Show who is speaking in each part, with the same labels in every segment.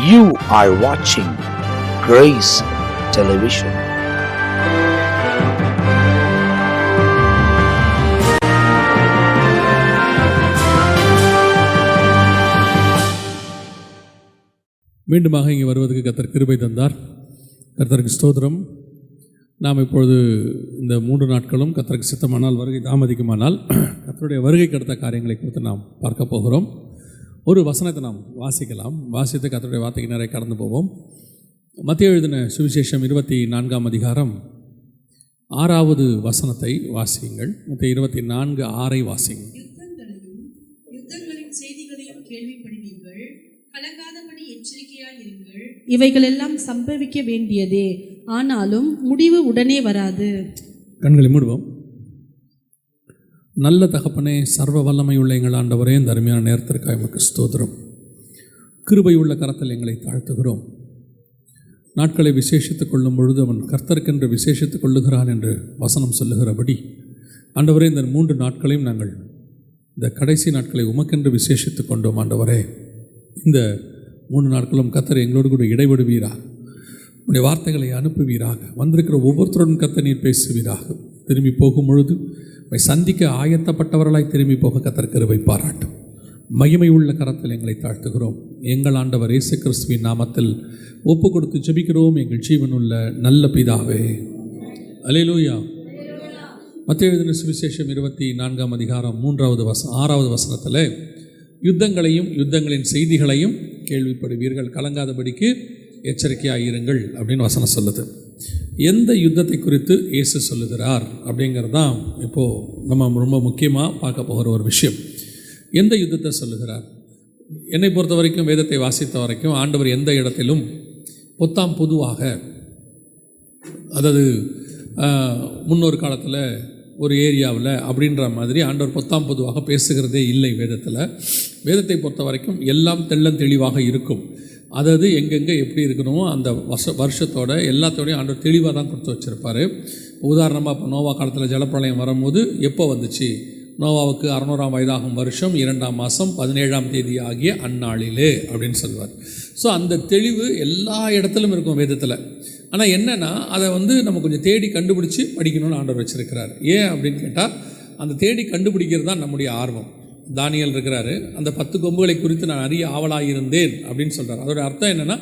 Speaker 1: You are watching Grace Television.
Speaker 2: மீண்டுமாக இங்கே வருவதற்கு கர்த்தர் கிருபை தந்தார். கர்த்தருக்கு ஸ்தோத்திரம். நாம் இப்பொழுது இந்த 3 நாட்களும் கர்த்தருக்கு சித்தமானால், வருகை தாமதிக்குமானால், கர்த்தருடைய வருகைக்கு அடுத்த காரியங்களை குறித்து நாம் பார்க்க போகிறோம். ஒரு வசனத்தை நாம் வாசிக்கலாம். வாசித்து கர்த்தருடைய வார்த்தைக்கு நிறைய கடந்து போவோம். மத்தேயு எழுதின சுவிசேஷம் 24ஆம் அதிகாரம் 6வது வசனத்தை வாசியுங்கள். மத்தேயு 24:6 வாசியுங்கள்.
Speaker 3: யுத்தங்களின் செய்திகளையும் கேள்விப்படுவீர்கள், கலங்காதபடி எச்சரிக்கையாயிருங்கள். இவைகளெல்லாம் சம்பவிக்க வேண்டியதே, ஆனாலும் முடிவு உடனே வராது.
Speaker 2: கண்களை மூடுவோம். நல்ல தகப்பனே, சர்வ வல்லமை உள்ள எங்கள் ஆண்டவரே, இந்த அருமையான நேரத்திற்காக எமக்கு ஸ்தோத்திரம். கிருபை உள்ள கரத்தில் எங்களை தாழ்த்துகிறோம். நாட்களை விசேஷித்துக் கொள்ளும் பொழுது அவன் கர்த்தருக்கென்று விசேஷித்துக் கொள்ளுகிறான் என்று வசனம் சொல்லுகிறபடி, ஆண்டவரே, இந்த 3 நாட்களையும் நாங்கள் இந்த கடைசி நாட்களை உமக்கென்று விசேஷித்துக் கொண்டோம். ஆண்டவரே, இந்த 3 நாட்களும் கர்த்தர் எங்களோடு கூட இடைவிடுவீராக, உடைய வார்த்தைகளை அனுப்புவீராக, வந்திருக்கிற ஒவ்வொருத்தருடன் கர்த்தர் நீர் பேசுவீராக. திரும்பி போகும் பொழுது சந்திக்க ஆயத்தப்பட்டவர்களாய் திரும்பி போக கர்த்தர் கிருபை பாராட்டும். மகிமை உள்ள கரத்தில் எங்களை தாழ்த்துகிறோம். எங்கள் ஆண்டவர் இயேசு கிறிஸ்துவின் நாமத்தில் ஒப்பு கொடுத்து ஜெபிக்கிறோம் எங்கள் ஜீவனுள்ள நல்ல பிதாவே. அல்லேலூயா. மத்தேயு எழுதின சுவிசேஷம் 24ஆம் அதிகாரம் 6வது வசனத்தில், யுத்தங்களையும் யுத்தங்களின் செய்திகளையும் கேள்விப்படுவீர்கள், கலங்காதபடிக்கு எச்சரிக்கையாயிருங்கள் அப்படின்னு வசனம் சொல்லுது. எந்த யுத்தத்தை குறித்து இயேசு சொல்லுகிறார் அப்படிங்கிறது தான் இப்போது நம்ம ரொம்ப முக்கியமாக பார்க்க போகிற ஒரு விஷயம். எந்த யுத்தத்தை சொல்லுகிறார்? என்னை பொறுத்த வரைக்கும், வேதத்தை வாசித்த வரைக்கும், ஆண்டவர் எந்த இடத்திலும் பொத்தாம் பொதுவாக, அதாவது முன்னொரு காலத்தில் ஒரு ஏரியாவில் அப்படின்ற மாதிரி ஆண்டவர் பொத்தாம் பொதுவாக பேசுகிறதே இல்லை வேதத்தில். வேதத்தை பொறுத்த வரைக்கும் எல்லாம் தெளிவாக இருக்கும். அதாவது எங்கெங்கே எப்படி இருக்கணுமோ அந்த வருஷத்தோட எல்லாத்தோடையும் ஆண்டவர் தெளிவாக தான் கொடுத்து வச்சுருப்பார். உதாரணமாக இப்போ நோவா காலத்தில் ஜலப்பிரளயம் வரும்போது எப்போ வந்துச்சு? நோவாவுக்கு 600ஆம் வயதாகும் வருஷம் 2ஆம் மாதம் 17ஆம் தேதி ஆகிய அந்நாளிலே அப்படின்னு சொல்லுவார். ஸோ அந்த தெளிவு எல்லா இடத்துலையும் இருக்கும் வேதத்தில். ஆனால் என்னென்னா, அதை நம்ம கொஞ்சம் தேடி கண்டுபிடிச்சி படிக்கணும்னு ஆண்டவர் வச்சுருக்கிறார். ஏன் அப்படின்னு கேட்டால், அந்த தேடி கண்டுபிடிக்கிறது தான் நம்முடைய ஆர்வம். தானியேல் இருக்கிறாரு, அந்த 10 கொம்புகளை குறித்து நான் அறிய ஆவலாயிருந்தேன் அப்படின்னு சொல்கிறார். அதோட அர்த்தம் என்னென்னா,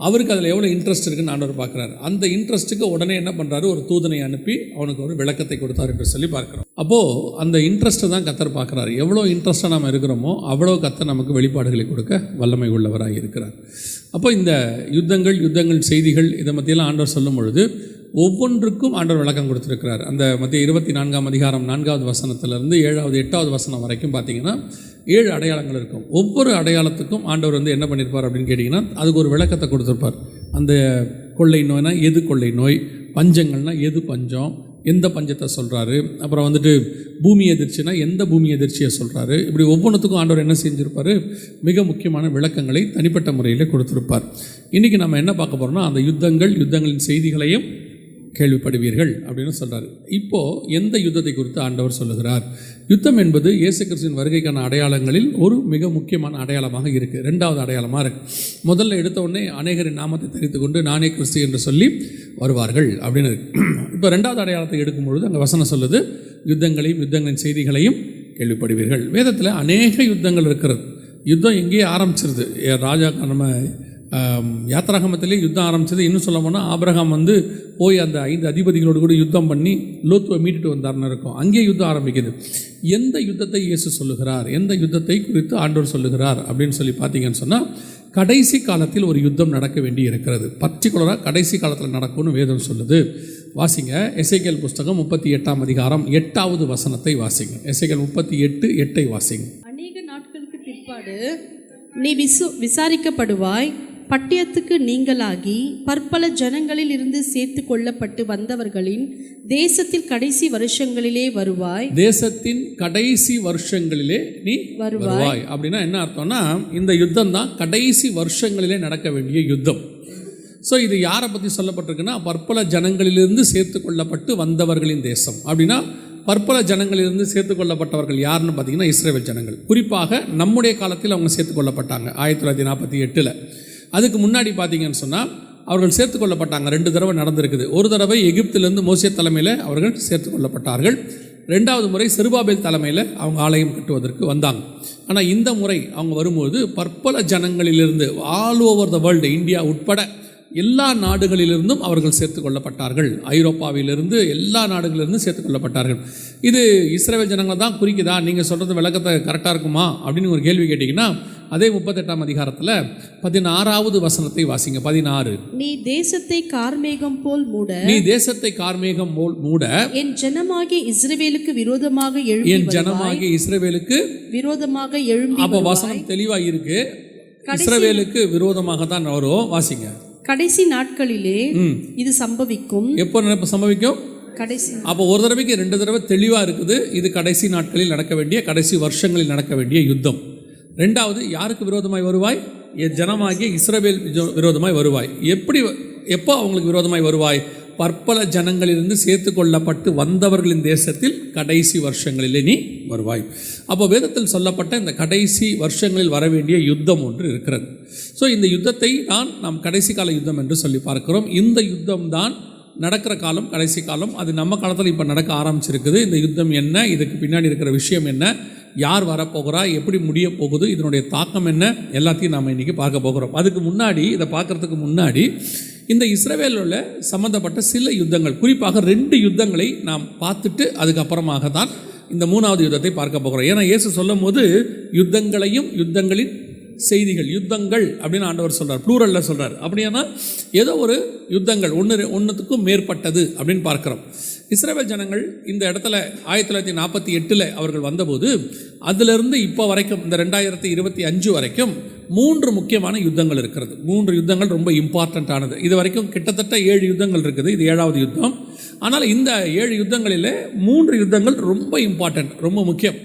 Speaker 2: அவருக்கு அதில் எவ்வளோ இன்ட்ரெஸ்ட் இருக்குன்னு ஆண்டவர் பார்க்குறாரு. அந்த இன்ட்ரெஸ்ட்டுக்கு உடனே என்ன பண்ணுறாரு, ஒரு தூதனை அனுப்பி அவனுக்கு ஒரு விளக்கத்தை கொடுத்தார் என்று சொல்லி பார்க்குறோம். அப்போது அந்த இன்ட்ரெஸ்ட்டை தான் கர்த்தர் பார்க்குறாரு. எவ்வளோ இன்ட்ரெஸ்ட்டாக நாம் இருக்கிறோமோ அவ்வளோ கர்த்தர் நமக்கு வெளிப்பாடுகளை கொடுக்க வல்லமை உள்ளவராக இருக்கிறார். அப்போ இந்த யுத்தங்கள் செய்திகள் இதை மத்தியெல்லாம் ஆண்டவர் சொல்லும் பொழுது ஒவ்வொன்றுக்கும் ஆண்டவர் விளக்கம் கொடுத்துருக்கிறார். அந்த மத்திய 24ஆம் அதிகாரம் 4வது வசனத்திலிருந்து 7வது 8வது வசனம் வரைக்கும் பார்த்தீங்கன்னா 7 அடையாளங்கள் இருக்கும். ஒவ்வொரு அடையாளத்துக்கும் ஆண்டவர் என்ன பண்ணியிருப்பார் அப்படின்னு கேட்டிங்கன்னா, அதுக்கு ஒரு விளக்கத்தை கொடுத்துருப்பார். அந்த கொள்ளை நோய்னா எது கொள்ளை நோய், பஞ்சங்கள்னா எது பஞ்சம், எந்த பஞ்சத்தை சொல்கிறாரு, அப்புறம் பூமி எதிர்ச்சினா எந்த பூமி எதிர்ச்சியை சொல்கிறாரு. இப்படி ஒவ்வொன்றுத்துக்கும் ஆண்டவர் என்ன செஞ்சுருப்பார், மிக முக்கியமான விளக்கங்களை தனிப்பட்ட முறையில் கொடுத்துருப்பார். இன்றைக்கி நம்ம என்ன பார்க்க போகிறோம்னா, அந்த யுத்தங்களின் செய்திகளையும் கேள்விப்படுவீர்கள் அப்படின்னு சொல்கிறார். இப்போது எந்த யுத்தத்தை குறித்து ஆண்டவர் சொல்லுகிறார்? யுத்தம் என்பது இயேசு கிறிஸ்துவின் வருகைக்கான அடையாளங்களில் ஒரு மிக முக்கியமான அடையாளமாக இருக்குது. 2வது அடையாளமாக இருக்குது. முதல்ல எடுத்த உடனே அநேகரின் நாமத்தை தெரிந்து கொண்டு நானே கிறிஸ்து என்று சொல்லி வருவார்கள் அப்படின்னு இருக்குது. இப்போ 2வது அடையாளத்தை எடுக்கும்பொழுது அங்கே வசனம் சொல்லுது, யுத்தங்களின் செய்திகளையும் கேள்விப்படுவீர்கள். வேதத்தில் அநேக யுத்தங்கள் இருக்கிறது. யுத்தம் எங்கேயே ஆரம்பிச்சிருது. ராஜா நம்ம யாத்திராகமத்திலே யுத்தம் ஆரம்பித்தது. இன்னும் சொல்ல போனால் ஆபிரகாம் போய் அந்த 5 அதிபதிகளோடு கூட யுத்தம் பண்ணி லோத்துவை மீட்டுட்டு வந்தார்னு இருக்கும். அங்கேயே யுத்தம் ஆரம்பிக்குது. எந்த யுத்தத்தை இயேசு சொல்லுகிறார், எந்த யுத்தத்தை குறித்து ஆண்டவர் சொல்லுகிறார் அப்படின்னு சொல்லி பார்த்தீங்கன்னு சொன்னால், கடைசி காலத்தில் ஒரு யுத்தம் நடக்க வேண்டி இருக்கிறது. பர்டிகுலராக கடைசி காலத்தில் நடக்கும்னு வேதம் சொல்லுது. வாசிங்க, எசேக்கியேல் புஸ்தகம் 38ஆம் அதிகாரம் 8வது வசனத்தை வாசிங்க. எசேக்கியேல் 38:8 வாசிங்க.
Speaker 3: அநேக நாட்களுக்கு பிற்பாடு நீ விசாரிக்கப்படுவாய், பட்டயத்துக்கு நீங்களாகி பற்பல ஜனங்களில் இருந்து சேர்த்து கொள்ளப்பட்டு வந்தவர்களின் தேசத்தில் கடைசி வருஷங்களிலே வருவாய்.
Speaker 2: தேசத்தின் கடைசி வருஷங்களிலே நீ வருவாய் அப்படின்னா என்ன அர்த்தம்னா, இந்த யுத்தம் தான் கடைசி வருஷங்களிலே நடக்க வேண்டிய யுத்தம். ஸோ இது யாரை பற்றி சொல்லப்பட்டிருக்குன்னா, பற்பல ஜனங்களிலிருந்து சேர்த்து கொள்ளப்பட்டு வந்தவர்களின் தேசம். அப்படின்னா பற்பல ஜனங்களிலிருந்து சேர்த்துக்கொள்ளப்பட்டவர்கள் யாருன்னு பார்த்தீங்கன்னா இஸ்ரவேல் ஜனங்கள். குறிப்பாக நம்முடைய காலத்தில் அவங்க சேர்த்துக்கொள்ளப்பட்டாங்க 1948. அதுக்கு முன்னாடி பார்த்தீங்கன்னு சொன்னால் அவர்கள் சேர்த்து கொள்ளப்பட்டாங்க. 2 தடவை நடந்திருக்குது. ஒரு தடவை எகிப்திலிருந்து மோசே தலைமையில் அவர்கள் சேர்த்து கொள்ளப்பட்டார்கள். 2வது முறை செருபாபேல் தலைமையில் அவங்க ஆலயம் கட்டுவதற்கு வந்தாங்க. ஆனால் இந்த முறை அவங்க வரும்போது பற்பல ஜனங்களிலிருந்து all over the world, India உட்பட எல்லா நாடுகளிலிருந்தும் அவர்கள் சேர்த்து கொள்ளப்பட்டார்கள். ஐரோப்பாவிலிருந்து எல்லா நாடுகளிலிருந்து சேர்த்து கொள்ளப்பட்டார்கள். இது இஸ்ரவேல் ஜனங்களை தான் குறிக்குதா, நீங்கள் சொல்கிறது விளக்கத்தை கரெக்டாக இருக்குமா அப்படின்னு ஒரு கேள்வி கேட்டிங்கன்னா, அதே 38ஆம் அதிகாரத்தில் 16வது வசனத்தை வாசிங்க. 16.
Speaker 3: நீ தேசத்தை கார்மேகம் போல் மூட,
Speaker 2: நீ தேசத்தை கார்மேகம் போல் மூட,
Speaker 3: என் ஜனமாகிய இஸ்ரவேலுக்கு விரோதமாக எழும்பி,
Speaker 2: என் ஜனமாகிய இஸ்ரவேலுக்கு
Speaker 3: விரோதமாக எழும்பி.
Speaker 2: அப்போ வசனம் தெளிவாக இருக்கு, இஸ்ரவேலுக்கு விரோதமாக தான் வரும். வாசிங்க.
Speaker 3: கடைசி நாட்களிலே இது சம்பவிக்கும்.
Speaker 2: எப்போ சம்பவிக்கும்?
Speaker 3: கடைசி.
Speaker 2: அப்போ ஒரு தடவைக்கு 2 தடவை தெளிவாக இருக்குது. இது கடைசி நாட்களில் நடக்க வேண்டிய, கடைசி வருஷங்களில் நடக்க வேண்டிய யுத்தம். 2வது, யாருக்கு விரோதமாய் வருவாய்? என் ஜனமாகிய இஸ்ரவேல் விரோதமாய் வருவாய். எப்போ அவங்களுக்கு விரோதமாய் வருவாய்? பற்பல ஜனங்களிலிருந்து சேர்த்து கொள்ளப்பட்டு வந்தவர்களின் தேசத்தில் கடைசி வருஷங்களிலே நீ வருவாய். அப்போ வேதத்தில் சொல்லப்பட்ட இந்த கடைசி வருஷங்களில் வர வேண்டிய யுத்தம் ஒன்று இருக்கிறது. ஸோ இந்த யுத்தத்தை தான் நாம் கடைசி கால யுத்தம் என்று சொல்லி பார்க்கிறோம். இந்த யுத்தம் தான் நடக்கிற காலம், கடைசி காலம். அது நம்ம காலத்தில் இப்போ நடக்க ஆரம்பிச்சிருக்குது. இந்த யுத்தம் என்ன, இதுக்கு பின்னாடி இருக்கிற விஷயம் என்ன, யார் வரப்போகிறா, எப்படி முடிய போகுது, இதனுடைய தாக்கம் என்ன, எல்லாத்தையும் நாம் இன்றைக்கி பார்க்க போகிறோம். அதுக்கு முன்னாடி, இதை பார்க்குறதுக்கு முன்னாடி இந்த இஸ்ரவேலில் சம்மந்தப்பட்ட சில யுத்தங்கள், குறிப்பாக 2 யுத்தங்களை நாம் பார்த்துட்டு அதுக்கப்புறமாக தான் இந்த 3வது யுத்தத்தை பார்க்க போகிறோம். ஏன்னா இயேசு சொல்லும் போது யுத்தங்களையும் யுத்தங்களின் செய்திகள், யுத்தங்கள் அப்படின்னு ஆண்டவர் சொல்கிறார், ப்ளூரலில் சொல்கிறார். அப்படின்னா ஏதோ ஒரு யுத்தங்கள் ஒன்றுத்துக்கும் மேற்பட்டது அப்படின்னு பார்க்குறோம். இஸ்ரவேல் ஜனங்கள் இந்த இடத்துல 1948 அவர்கள் வந்தபோது அதிலிருந்து இப்போ வரைக்கும், இந்த 2025 வரைக்கும் 3 முக்கியமான யுத்தங்கள் இருக்கிறது. 3 யுத்தங்கள் ரொம்ப இம்பார்ட்டண்ட்டானது. இது வரைக்கும் கிட்டத்தட்ட 7 யுத்தங்கள் இருக்குது. இது 7வது யுத்தம். ஆனால் இந்த 7 யுத்தங்களில் 3 யுத்தங்கள் ரொம்ப இம்பார்ட்டண்ட், ரொம்ப முக்கியம்.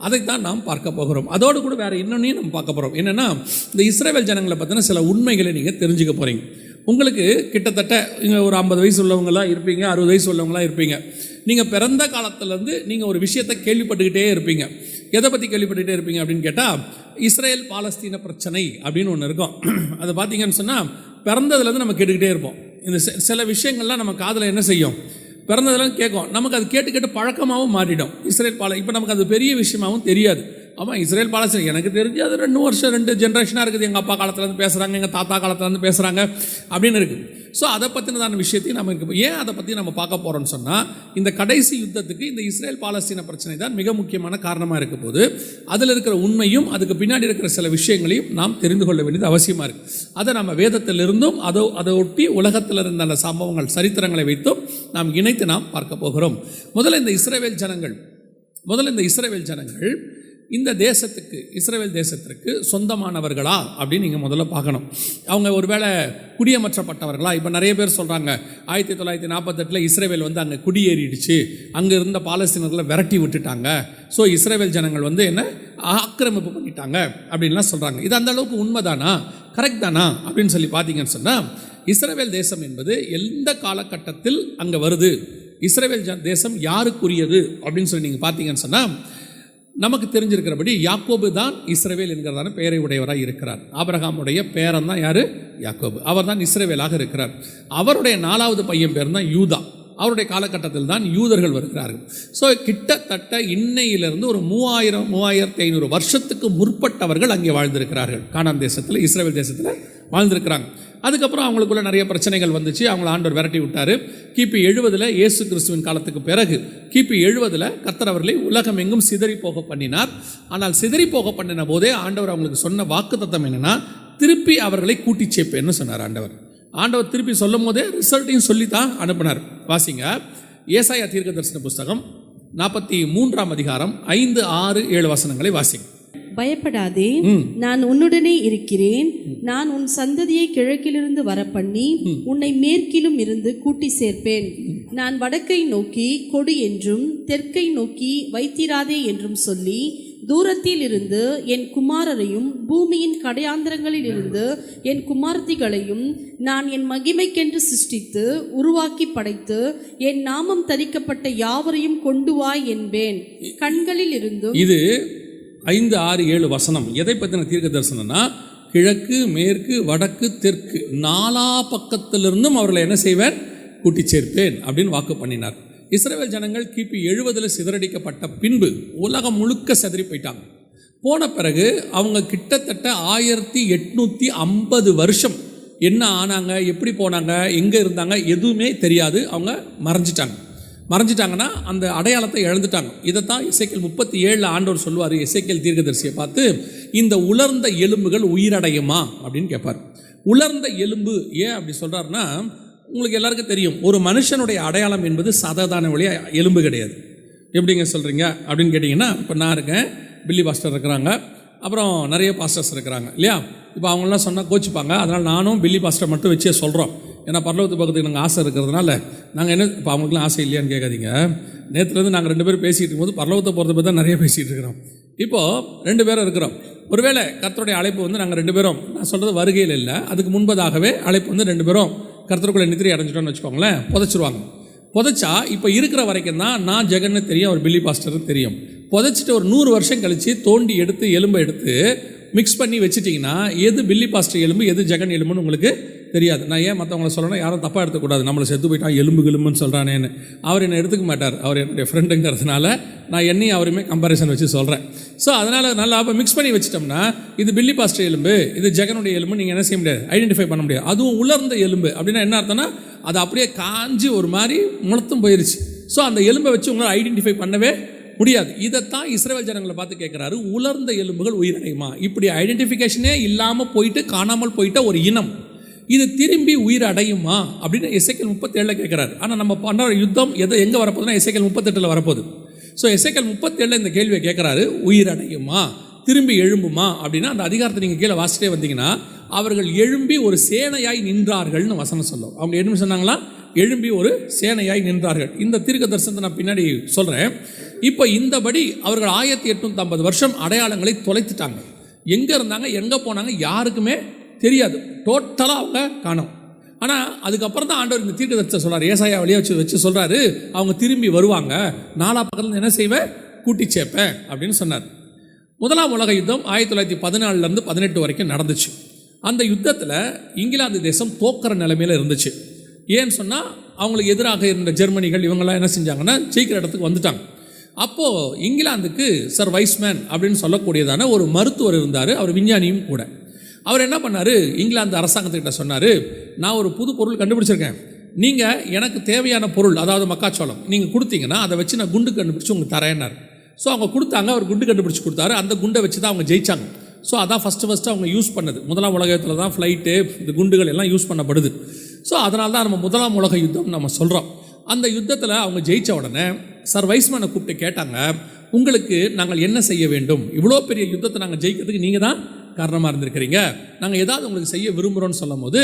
Speaker 2: அதைத்தான் நாம் பார்க்க போகிறோம். அதோடு கூட வேறு இன்னொன்னையும் நம்ம பார்க்க போகிறோம். என்னென்னா, இந்த இஸ்ரவேல் ஜனங்களை பற்றின சில உண்மைகளை நீங்கள் தெரிஞ்சுக்க போகிறீங்க. உங்களுக்கு கிட்டத்தட்ட இங்கே ஒரு 50 வயசு உள்ளவங்களாம் இருப்பீங்க, 60 வயசு உள்ளவங்களாம் இருப்பீங்க. நீங்கள் பிறந்த காலத்துலேருந்து நீங்கள் ஒரு விஷயத்தை கேள்விப்பட்டுக்கிட்டே இருப்பீங்க. எதை பற்றி கேள்விப்பட்டுக்கிட்டே இருப்பீங்க அப்படின்னு கேட்டால், இஸ்ரேல் பாலஸ்தீன பிரச்சனை அப்படின்னு ஒன்று இருக்கும். அதை பார்த்தீங்கன்னு சொன்னால் பிறந்ததுலேருந்து நம்ம கேட்டுக்கிட்டே இருப்போம். இந்த சில விஷயங்கள்லாம் நம்ம காதில் என்ன செய்யும், பிறந்ததெல்லாம் கேட்கும். நமக்கு அது கேட்டு கேட்டு பழக்கமாகவும் மாறிடும். இஸ்ரேல் இப்போ நமக்கு அது பெரிய விஷயமாகவும் தெரியாது. ஆமாம், இஸ்ரேல் பாலஸ்தீன் எனக்கு தெரிஞ்சு அது 2 வருஷம் 2 ஜென்ரேஷனாக இருக்குது. எங்கள் அப்பா காலத்துலேருந்து பேசுகிறாங்க, எங்கள் தாத்தா காலத்துலேருந்து பேசுகிறாங்க அப்படின்னு இருக்குது. ஸோ அதை பற்றினதான விஷயத்தையும் நம்ம இருக்கு. ஏன் அதை பற்றி நம்ம பார்க்க போகிறோம்னு சொன்னால், இந்த கடைசி யுத்தத்துக்கு இந்த இஸ்ரேல் பாலஸ்தீன பிரச்சனை தான் மிக முக்கியமான காரணமாக இருக்க போது அதில் இருக்கிற உண்மையும் அதுக்கு பின்னாடி இருக்கிற சில விஷயங்களையும் நாம் தெரிந்து கொள்ள வேண்டியது அவசியமாக இருக்குது. அதை நம்ம வேதத்திலிருந்தும் அதை ஒட்டி உலகத்தில் இருந்த அந்த சம்பவங்கள், சரித்திரங்களை வைத்தும் நாம் இணைத்து நாம் பார்க்க போகிறோம். முதல்ல இந்த இஸ்ரேல் ஜனங்கள் இந்த தேசத்துக்கு, இஸ்ரேல் தேசத்திற்கு சொந்தமானவர்களா அப்படின்னு நீங்கள் முதல்ல பார்க்கணும். அவங்க ஒருவேளை குடியமற்றப்பட்டவர்களா? இப்போ நிறைய பேர் சொல்கிறாங்க 1948 இஸ்ரேல் வந்து அங்கே குடியேறிடுச்சு, அங்கே இருந்த பாலஸ்தீனர்களை விரட்டி விட்டுட்டாங்க, ஸோ இஸ்ரேல் ஜனங்கள் வந்து என்ன ஆக்கிரமிப்பு பண்ணிட்டாங்க அப்படின்லாம் சொல்கிறாங்க. இது அந்த அளவுக்கு உண்மைதானா, கரெக்ட் தானா அப்படின்னு சொல்லி பார்த்தீங்கன்னு சொன்னால், இஸ்ரேல் தேசம் என்பது எந்த காலகட்டத்தில் அங்கே வருது, இஸ்ரேல் தேசம் யாருக்குரியது அப்படின்னு சொல்லி நீங்கள் பார்த்தீங்கன்னு சொன்னால், நமக்கு தெரிஞ்சிருக்கிறபடி யாக்கோபு தான் இஸ்ரவேல் என்கிறதான பெயரை உடையவராக இருக்கிறார். ஆபிரகாமுடைய பேரன் தான் யார்? யாக்கோபு. அவர் தான் இஸ்ரவேலாக இருக்கிறார். அவருடைய 4வது பையன் பேர் தான் யூதா. அவருடைய காலகட்டத்தில் தான் யூதர்கள் வருகிறார்கள். ஸோ கிட்டத்தட்ட இன்னையிலிருந்து ஒரு 3500 வருஷத்துக்கு முற்பட்டவர்கள் அங்கே வாழ்ந்திருக்கிறார்கள். கானான் தேசத்தில், இஸ்ரவேல் தேசத்தில் வாழ்ந்திருக்கிறாங்க. அதுக்கப்புறம் அவங்களுக்குள்ள நிறைய பிரச்சனைகள் வந்துச்சு. அவங்கள ஆண்டவர் விரட்டி விட்டார். கிபி 70 இயேசு கிறிஸ்துவின் காலத்துக்கு பிறகு கிபி 70 கர்த்தர் அவர்களை உலகம் எங்கும் சிதறி போக பண்ணினார். ஆனால் சிதறி போக பண்ணின போதே ஆண்டவர் அவங்களுக்கு சொன்ன வாக்குத்தத்தம் என்னென்னா, திருப்பி அவர்களை கூட்டி சேர்ப்பேன்னு சொன்னார் ஆண்டவர் திருப்பி சொல்லும் போதே ரிசல்ட்டையும் சொல்லித்தான் அனுப்பினார். வாசிங்க, ஏசாயா தீர்க்க தரிசன புஸ்தகம் 43ஆம் அதிகாரம் 5, 6, 7 வசனங்களை வாசிங்க.
Speaker 3: பயப்படாதே, நான் உன்னுடனே இருக்கிறேன். நான் உன் சந்ததியை கிழக்கிலிருந்து வரப்பண்ணி உன்னை மேற்கிலும் இருந்து கூட்டி சேர்ப்பேன். நான் வடக்கை நோக்கி கொடு என்றும் தெற்கை நோக்கி வைத்திராதே என்றும் சொல்லி, தூரத்தில் இருந்து என் குமாரரையும் பூமியின் கடையாந்திரங்களில் இருந்து என் குமார்த்திகளையும் நான் என் மகிமைக்கென்று சிருஷ்டித்து உருவாக்கி படைத்து என் நாமம் தரிக்கப்பட்ட யாவரையும் கொண்டு வா என்பேன். கண்களில் இருந்தும்.
Speaker 2: இது 5, 6, 7 வசனம் எதை பற்றின தீர்க்க தரிசனம்னா, கிழக்கு, மேற்கு, வடக்கு, தெற்கு 4 பக்கத்திலிருந்தும் அவர்களை என்ன செய்வேன், கூட்டி சேர்ப்பேன் அப்படின்னு வாக்கு பண்ணினார். இஸ்ரவேல் ஜனங்கள் கிபி 70 சிதறடிக்கப்பட்ட பின்பு உலகம் முழுக்க சிதறி போயிட்டாங்க. போன பிறகு அவங்க கிட்டத்தட்ட 1850 வருஷம் என்ன ஆனாங்க, எப்படி போனாங்க, எங்கே இருந்தாங்க எதுவுமே தெரியாது. அவங்க மறைஞ்சிட்டாங்கன்னா அந்த அடையாளத்தை இழந்துட்டாங்க. இதைத்தான் எசேக்கியேல் 37 ஆண்டவர் சொல்லுவார். எசேக்கியேல் தீர்க்கதரிசியை பார்த்து, இந்த உலர்ந்த எலும்புகள் உயிரடையுமா அப்படின்னு கேட்பார். உலர்ந்த எலும்பு ஏன் அப்படி சொல்கிறாருன்னா, உங்களுக்கு எல்லாருக்கும் தெரியும், ஒரு மனுஷனுடைய அடையாளம் என்பது சாதாரண வழியா எலும்பு கிடையாது. எப்படிங்க சொல்கிறீங்க அப்படின்னு கேட்டிங்கன்னா, இப்போ நான் இருக்கேன், பில்லி பாஸ்டர் இருக்கிறாங்க, அப்புறம் நிறைய பாஸ்டர்ஸ் இருக்கிறாங்க இல்லையா. இப்போ அவங்களாம் சொன்னால் கோச்சிப்பாங்க. அதனால் நானும் பில்லி பாஸ்டர் மட்டும் வச்சே சொல்கிறோம். ஏன்னா பரலோகத்து பக்கத்துக்கு நாங்கள் ஆசை இருக்கிறதுனால நாங்கள் என்ன, இப்போ அவங்களுக்குலாம் ஆசை இல்லையான்னு கேட்காதீங்க. நேற்றுலேருந்து நாங்கள் 2 பேரும் பேசிகிட்டு இருக்கும்போது பரலோகத்தை போகிறத பற்றி தான் நிறைய பேசிகிட்டு இருக்கிறோம். இப்போது 2 பேரும் இருக்கிறோம். ஒருவேளை கர்த்தருடைய அழைப்பு வந்து நாங்கள் 2 பேரும், நான் சொல்கிறது வருகையில் இல்லை, அதுக்கு முன்பதாகவே அழைப்பு வந்து 2 பேரும் கர்த்தருக்குள்ளே நித்திரை அடைஞ்சிட்டோன்னு வச்சுக்கோங்களேன், புதைச்சிருவாங்க. புதைச்சா இப்போ இருக்கிற வரைக்கும் தான் நான் ஜெகன்னு தெரியும், அவர் பில்லி பாஸ்டருக்கு தெரியும். புதைச்சிட்டு ஒரு 100 வருஷம் கழித்து தோண்டி எடுத்து எலும்பை எடுத்து மிக்ஸ் பண்ணி வச்சுட்டிங்கன்னா எது பில்லி பாஸ்டர் எலும்பு எது ஜெகன் எலும்புன்னு உங்களுக்கு தெரியாது. நான் ஏன் மற்றவங்களை சொல்லணும், யாரும் தப்பாக எடுத்துக்கூடாது, நம்மளை செத்து போயிட்டான் எலும்புன்னு சொல்கிறானேன்னு. அவர் என்னை எடுத்துக்க மாட்டார், அவர் என்னுடைய ஃப்ரெண்டுங்கிறதுனால நான் என்னையும் அவருமே கம்பேரிசன் வச்சு சொல்கிறேன். ஸோ அதனால் நல்லா அப்போ மிக்ஸ் பண்ணி வச்சிட்டோம்னா இது பில்லி பாஸ்டர் எலும்பு, இது ஜெகனுடைய எலும்பு நீங்கள் என்ன செய்ய முடியாது, ஐடென்டிஃபை பண்ண முடியாது. அதுவும் உலர்ந்த எலும்பு அப்படின்னா என்ன அர்த்தம்னா, அது அப்படியே காஞ்சி ஒரு மாதிரி முளத்தும் போயிருச்சு. ஸோ அந்த எலும்பை வச்சு உங்களால் ஐடென்டிஃபை பண்ணவே முடியாது. இதைத்தான் இஸ்ரவேல் ஜனங்களை பார்த்து கேட்குறாரு, உலர்ந்த எலும்புகள் உயிரடையுமா. இப்படி ஐடென்டிஃபிகேஷனே இல்லாமல் போயிட்டு காணாமல் போயிட்ட ஒரு இனம் இது திரும்பி உயிர் அடையுமா அப்படின்னு எசேக்கியேல் 37 கேட்குறாரு. ஆனால் நம்ம பண்ணுற யுத்தம் எங்கே வரப்போகுதுன்னா எசேக்கியேல் 38 வரப்போகுது. ஸோ எசேக்கியேல் 37 இந்த கேள்வியை கேட்குறாரு, உயிர் அடையுமா, திரும்பி எழும்புமா அப்படின்னா அந்த அதிகாரத்தை நீங்கள் கீழே வாசிட்டே வந்தீங்கன்னா, அவர்கள் எழும்பி ஒரு சேனையாய் நின்றார்கள்னு வசனம் சொல்லும். அவங்க என்ன சொன்னாங்களா, எழும்பி ஒரு சேனையாய் நின்றார்கள். இந்த தீர்க்க தரிசனத்தை நான் பின்னாடி சொல்கிறேன். இப்போ இந்தபடி அவர்கள் 1850 வருஷம் அடையாளங்களை தொலைத்துட்டாங்க. எங்கே இருந்தாங்க, எங்கே போனாங்க யாருக்குமே தெரியாது. டோட்டலாக அவங்க காணோம். ஆனால் அதுக்கப்புறம் தான் ஆண்டவர் இந்த தீர்க்க தரிசனத்தை சொல்கிறார், ஏசாயா வழியாக வச்சு சொல்கிறாரு, அவங்க திரும்பி வருவாங்க, 4 பக்கத்தில் என்ன செய்வேன், கூட்டி சேர்ப்பேன் அப்படின்னு சொன்னார். முதலாம் உலக யுத்தம் 1914 18 வரைக்கும் நடந்துச்சு. அந்த யுத்தத்தில் இங்கிலாந்து தேசம் தோக்கிற நிலைமையில் இருந்துச்சு. ஏன்னு சொன்னால் அவங்களுக்கு எதிராக இருந்த ஜெர்மனிகள் இவங்கெல்லாம் என்ன செஞ்சாங்கன்னா ஜெயிக்கிற இடத்துக்கு வந்துட்டாங்க. அப்போது இங்கிலாந்துக்கு சர் வைஸ்மேன் அப்படின்னு சொல்லக்கூடியதான ஒரு மருத்துவர் இருந்தார், அவர் விஞ்ஞானியும் கூட. அவர் என்ன பண்ணார், இங்கிலாந்து அரசாங்கத்துக்கிட்ட சொன்னார், நான் ஒரு புது பொருள் கண்டுபிடிச்சிருக்கேன், நீங்கள் எனக்கு தேவையான பொருள், அதாவது மக்காச்சோளம் நீங்கள் கொடுத்தீங்கன்னா அதை வச்சு நான் குண்டு கண்டுபிடிச்சி உங்களுக்கு தரேன்னார். ஸோ அவங்க கொடுத்தாங்க, அவர் குண்டு கண்டுபிடிச்சி கொடுத்தாரு. அந்த குண்டை வச்சு தான் அவங்க ஜெயித்தாங்க. ஸோ அதான் ஃபஸ்ட்டு அவங்க யூஸ் பண்ணது. முதலாம் உலகத்தில் தான் ஃப்ளைட்டு, இந்த குண்டுகள் எல்லாம் யூஸ் பண்ணப்படுது. ஸோ அதனால தான் நம்ம முதலாம் உலக யுத்தம் நம்ம சொல்கிறோம். அந்த யுத்தத்தில் அவங்க ஜெயித்த உடனே சர் வைஸ்மேனை கூப்பிட்டு கேட்டாங்க, உங்களுக்கு நாங்கள் என்ன செய்ய வேண்டும், இவ்வளோ பெரிய யுத்தத்தை நாங்கள் ஜெயிக்கிறதுக்கு நீங்கள் தான் காரணமாக இருந்திருக்கிறீங்க, நாங்கள் ஏதாவது உங்களுக்கு செய்ய விரும்புகிறோன்னு சொல்லும் போது,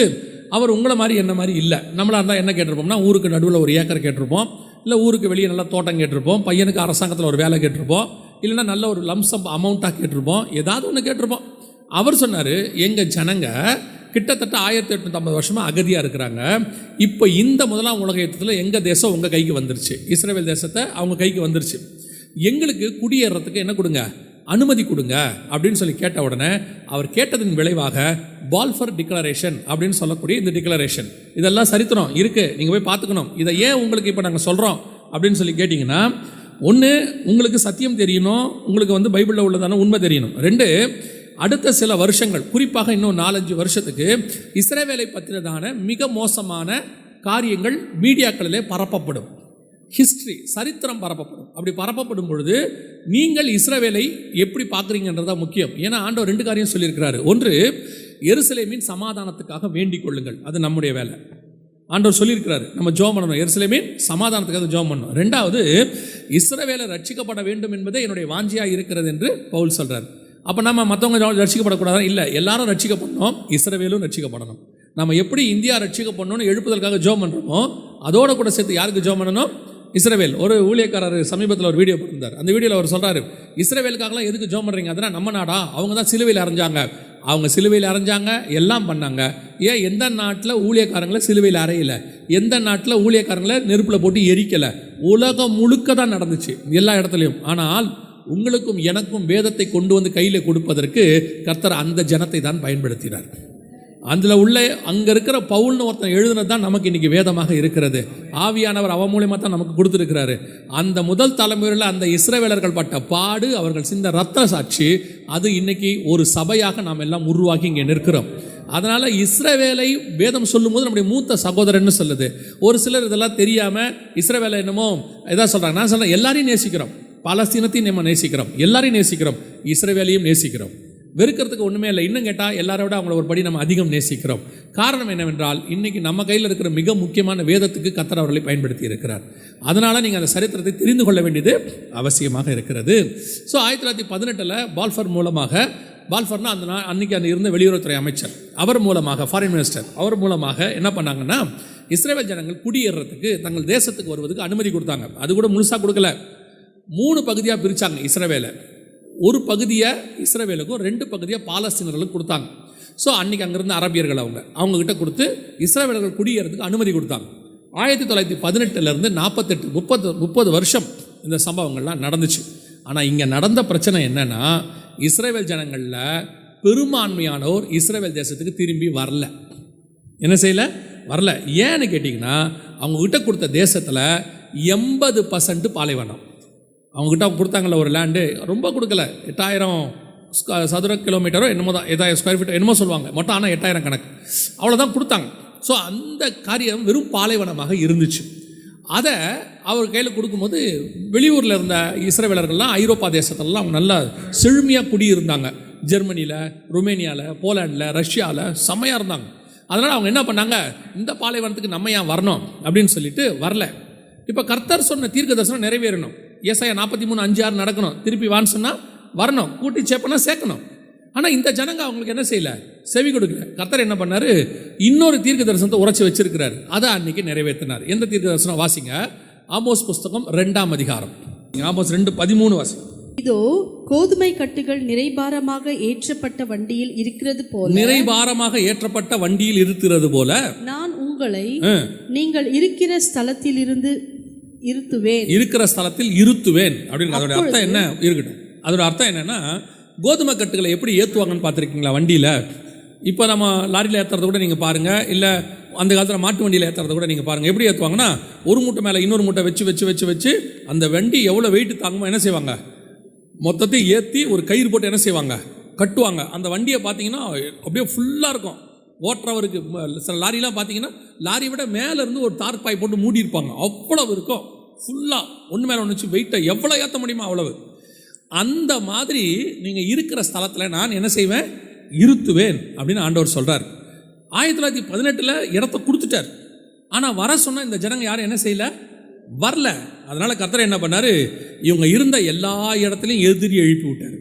Speaker 2: அவர் உங்களை மாதிரி என்ன மாதிரி இல்லை. நம்மளாக இருந்தால் என்ன கேட்டிருப்போம்னா, ஊருக்கு நடுவில் ஒரு ஏக்கர் கேட்டிருப்போம், இல்லை ஊருக்கு வெளியே நல்லா தோட்டம் கேட்டிருப்போம், பையனுக்கு அரசாங்கத்தில் ஒரு வேலை கேட்டிருப்போம், இல்லைன்னா நல்ல ஒரு லம்சம் அமௌண்ட்டாக கேட்டிருப்போம், ஏதாவது ஒன்று கேட்டிருப்போம். அவர் சொன்னார், எங்கள் ஜனங்க கிட்டத்தட்ட 1850 வருஷமாக அகதியாக இருக்கிறாங்க. இப்போ இந்த முதலாம் உலக யுத்தத்தில் எங்கள் தேசம் உங்கள் கைக்கு வந்துருச்சு, இஸ்ரவேல் தேசத்தை அவங்க கைக்கு வந்துருச்சு, எங்களுக்கு குடியேறதுக்கு என்ன கொடுங்க, அனுமதி கொடுங்க அப்படின்னு சொல்லி கேட்ட உடனே அவர் கேட்டதின் விளைவாக பால்ஃபர் டிக்ளரேஷன் அப்படின்னு சொல்லக்கூடிய இந்த டிக்ளரேஷன், இதெல்லாம் சரித்திரம் இருக்குது, நீங்கள் போய் பார்த்துக்கணும். இதை ஏன் உங்களுக்கு இப்போ நாங்கள் சொல்கிறோம் அப்படின்னு சொல்லி கேட்டிங்கன்னா, ஒன்று உங்களுக்கு சத்தியம் தெரியணும், உங்களுக்கு பைபிளில் உள்ளதான உண்மை தெரியணும். 2 அடுத்த சில வருஷங்கள், குறிப்பாக இன்னும் 4-5 வருஷத்துக்கு இஸ்ரவேலை பற்றினதான மிக மோசமான காரியங்கள் மீடியாக்களிலே பரப்பப்படும். ஹிஸ்ட்ரி, சரித்திரம் பரப்பப்படும். அப்படி பரப்பப்படும் பொழுது நீங்கள் இஸ்ரவேலை எப்படி பார்க்குறீங்கன்றதான் முக்கியம். ஏன்னா ஆண்டவர் 2 காரியம் சொல்லியிருக்கிறாரு. ஒன்று, எருசலேமின் சமாதானத்துக்காக வேண்டிக் கொள்ளுங்கள், அது நம்முடைய வேலை. ஆண்டவர் சொல்லியிருக்கிறாரு, நம்ம ஜெபம் பண்ணணும், எருசலேமின் சமாதானத்துக்காக ஜெபம் பண்ணணும். 2வது, இஸ்ரவேலை ரட்சிக்கப்பட வேண்டும் என்பதே என்னுடைய வாஞ்சியாக இருக்கிறது என்று பவுல் சொல்கிறார். அப்போ நம்ம மற்றவங்க ரட்சிக்கப்படக்கூடாது இல்லை, எல்லாரும் ரட்சிக்கப்படணும், இஸ்ரவேலும் ரட்சிக்கப்படணும். நம்ம எப்படி இந்தியா ரட்சிக்கப்படணும்னு எழுப்புதலுக்காக ஜெபம் பண்ணுறோமோ அதோட கூட சேர்த்து யாருக்கு ஜெபம் பண்ணணும், இஸ்ரவேல். ஒரு ஊழியக்காரர் சமீபத்தில் ஒரு வீடியோ பண்ணியிருந்தார். அந்த வீடியோவில் அவர் சொல்கிறாரு, இஸ்ரவேலுக்காகலாம் எதுக்கு ஜெபம் பண்ணுறீங்க, அதனால் நம்ம நாடா, அவங்க தான் சிலுவையில் அரைஞ்சாங்க, அவங்க சிலுவையில் அரைஞ்சாங்க, எல்லாம் பண்ணாங்க. ஏன் எந்த நாட்டில் ஊழியக்காரங்களை சிலுவையில் அறையலை, எந்த நாட்டில் ஊழியக்காரங்களை நெருப்பில் போட்டு எரிக்கலை, உலகம் முழுக்க தான் நடந்துச்சு எல்லா இடத்துலையும். ஆனால் உங்களுக்கும் எனக்கும் வேதத்தை கொண்டு வந்து கையில் கொடுப்பதற்கு கர்த்தர் அந்த ஜனத்தை தான் பயன்படுத்தினார். அதில் உள்ள அங்கே இருக்கிற பவுல்னு ஒருத்தன் எழுதுனது தான் நமக்கு இன்றைக்கி வேதமாக இருக்கிறது. ஆவியானவர் அவன் மூலியமாக தான் நமக்கு கொடுத்துருக்கிறாரு. அந்த முதல் தலைமுறையில் அந்த இஸ்ரவேலர்கள் பட்ட பாடு, அவர்கள் சிந்த ரத்த சாட்சி, அது இன்றைக்கி ஒரு சபையாக நாம் எல்லாம் உருவாக்கி இங்கே நிற்கிறோம். அதனால் இஸ்ரவேலை வேதம் சொல்லும்போது நம்முடைய மூத்த சகோதரன்னு சொல்லுது. ஒரு சிலர் இதெல்லாம் தெரியாமல் இஸ்ரவேலை என்னமோ எதாவது சொல்கிறாங்க. நான் சொல்கிறேன், எல்லாரையும் நேசிக்கிறோம், பாலஸ்தீனத்தையும் நம்ம நேசிக்கிறோம், எல்லாரையும் நேசிக்கிறோம், இஸ்ரவேலையும் நேசிக்கிறோம். வெறுக்கிறதுக்கு ஒன்றுமே இல்லை. இன்னும் கேட்டால் எல்லாரோட அவங்கள ஒரு படி நம்ம அதிகம் நேசிக்கிறோம். காரணம் என்னவென்றால் இன்றைக்கி நம்ம கையில் இருக்கிற மிக முக்கியமான வேதத்துக்கு கர்த்தர் அவர்களை பயன்படுத்தி இருக்கிறார். அதனால் நீங்கள் அந்த சரித்திரத்தை தெரிந்து கொள்ள வேண்டியது அவசியமாக இருக்கிறது. ஸோ 1918 பால்ஃபர் மூலமாக, பால்ஃபர்னா அன்றைக்கி அந்த இருந்த வெளியுறவுத்துறை அமைச்சர், அவர் மூலமாக, ஃபாரின் மினிஸ்டர், அவர் மூலமாக என்ன பண்ணாங்கன்னா, இஸ்ரேல் ஜனங்கள் குடியேறதுக்கு தங்கள் தேசத்துக்கு வருவதுக்கு அனுமதி கொடுத்தாங்க. அது கூட முழுசாக கொடுக்கல, 3 பகுதியாக பிரித்தாங்க இஸ்ரவேலை. ஒரு பகுதியை இஸ்ரவேலுக்கும் 2 பகுதியை பாலஸ்தீனர்களுக்கும் கொடுத்தாங்க. ஸோ அன்றைக்கி அங்கேருந்து அரபியர்கள் அவங்கக்கிட்ட கொடுத்து இஸ்ரவேலர்கள் குடியேறதுக்கு அனுமதி கொடுத்தாங்க. 1918 48 30 வருஷம் இந்த சம்பவங்கள்லாம் நடந்துச்சு. ஆனால் இங்கே நடந்த பிரச்சனை என்னென்னா, இஸ்ரவேல் ஜனங்களில் பெரும்பான்மையானோர் இஸ்ரவேல் தேசத்துக்கு திரும்பி வரல. என்ன செய்யலை? வரல. ஏன்னு கேட்டிங்கன்னா, அவங்கக்கிட்ட கொடுத்த தேசத்தில் 80% பாலைவனம். அவங்ககிட்ட கொடுத்தாங்கள ஒரு லேண்டு, ரொம்ப கொடுக்கல, 8000 சதுர கிலோமீட்டரோ என்னமோ தான், 8000 ஸ்கொயர் ஃபீட் என்னமோ சொல்லுவாங்க மொத்தம். ஆனால் 8000 கணக்கு, அவ்வளோதான் கொடுத்தாங்க. ஸோ அந்த காரியம் வெறும் பாலைவனமாக இருந்துச்சு. அதை அவர் கையில் கொடுக்கும்போது வெளியூரில் இருந்த இஸ்ரவேலர்கள்லாம் ஐரோப்பா தேசத்துலலாம் அவங்க நல்லா செழுமையாக குடியிருந்தாங்க. ஜெர்மனியில், ருமேனியாவில், போலாண்டில், ரஷ்யாவில் செம்மையாக இருந்தாங்க. அதனால் அவங்க என்ன பண்ணாங்க, இந்த பாலைவனத்துக்கு நம்ம ஏன் வரணும் அப்படின்னு சொல்லிட்டு வரல. இப்போ கர்த்தர் சொன்ன தீர்க்க தரிசனம் நிறைவேறணும். ஏசாயா 43:5-6 நடக்கணும். திருப்பி வான்னு சொன்னால் வரணும், கூட்டி சேப்பனா சேர்க்கணும். ஆனால் இந்த ஜனங்க அவங்களுக்கு என்ன செய்யலை, செவி கொடுக்கல. கர்த்தர் என்ன பண்ணார், இன்னொரு தீர்க்க தரிசனத்தை உரைச்சி வச்சிருக்கிறார். அதை அன்றைக்கி நிறைவேற்றினார். எந்த தீர்க்க தரிசனம்? வாசிங்க, ஆமோஸ் புஸ்தகம் 2ஆம் அதிகாரம், ஆமோஸ் 2:13 வாசிங்க.
Speaker 3: இதோ கோதுமை கட்டுகள் நிறைபாரமாக ஏற்றப்பட்ட வண்டியில் இருக்கிறது போல,
Speaker 2: நிறைபாரமாக ஏற்றப்பட்ட வண்டியில் இருக்கிறது போல
Speaker 3: நான் உங்களை நீங்கள் இருக்கிற ஸ்தலத்திலிருந்து இருத்துவேன்,
Speaker 2: இருக்கிற ஸ்தலத்தில் இருத்துவேன் அப்படின்னு. அதோட அர்த்தம் என்ன இருக்கட்டும். அதோட அர்த்தம் என்னன்னா, கோதுமை கட்டுகளை எப்படி ஏற்றுவாங்கன்னு பார்த்துருக்கீங்களா வண்டியில்? இப்போ நம்ம லாரியில் ஏற்றுறத கூட நீங்கள் பாருங்கள், இல்லை அந்த காலத்தில் மாட்டு வண்டியில் ஏற்றுறத கூட நீங்கள் பாருங்கள். எப்படி ஏற்றுவாங்கன்னா, ஒரு மூட்டை மேலே இன்னொரு மூட்டை வச்சு வச்சு வச்சு வச்சு அந்த வண்டி எவ்வளோ வெயிட் தாங்குமோ என்ன செய்வாங்க, மொத்தத்தையும் ஏற்றி ஒரு கயிறு போட்டு என்ன செய்வாங்க, கட்டுவாங்க. அந்த வண்டியை பார்த்தீங்கன்னா அப்படியே ஃபுல்லாக இருக்கும். ஓட்டுறவருக்கு சில லாரிலாம் பார்த்தீங்கன்னா லாரியை விட மேலேருந்து ஒரு தார்பாய் போட்டு மூடியிருப்பாங்க, அவ்வளவு இருக்கும் ஃபுல்லாக. ஒன்று மேலே ஒன்று வச்சு வெயிட்டை எவ்வளோ ஏற்ற முடியுமோ அவ்வளவு. அந்த மாதிரி நீங்கள் இருக்கிற ஸ்தலத்தில் நான் என்ன செய்வேன், இருத்துவேன் அப்படின்னு ஆண்டவர் சொல்கிறார். 1918 இடத்த கொடுத்துட்டார். ஆனால் வர சொன்னால் இந்த ஜனங்க யாரும் என்ன செய்யலை, வரல. அதனால் கர்த்தர் என்ன பண்ணார், இவங்க இருந்த எல்லா இடத்துலையும் எதிரி எழுப்பி விட்டார்.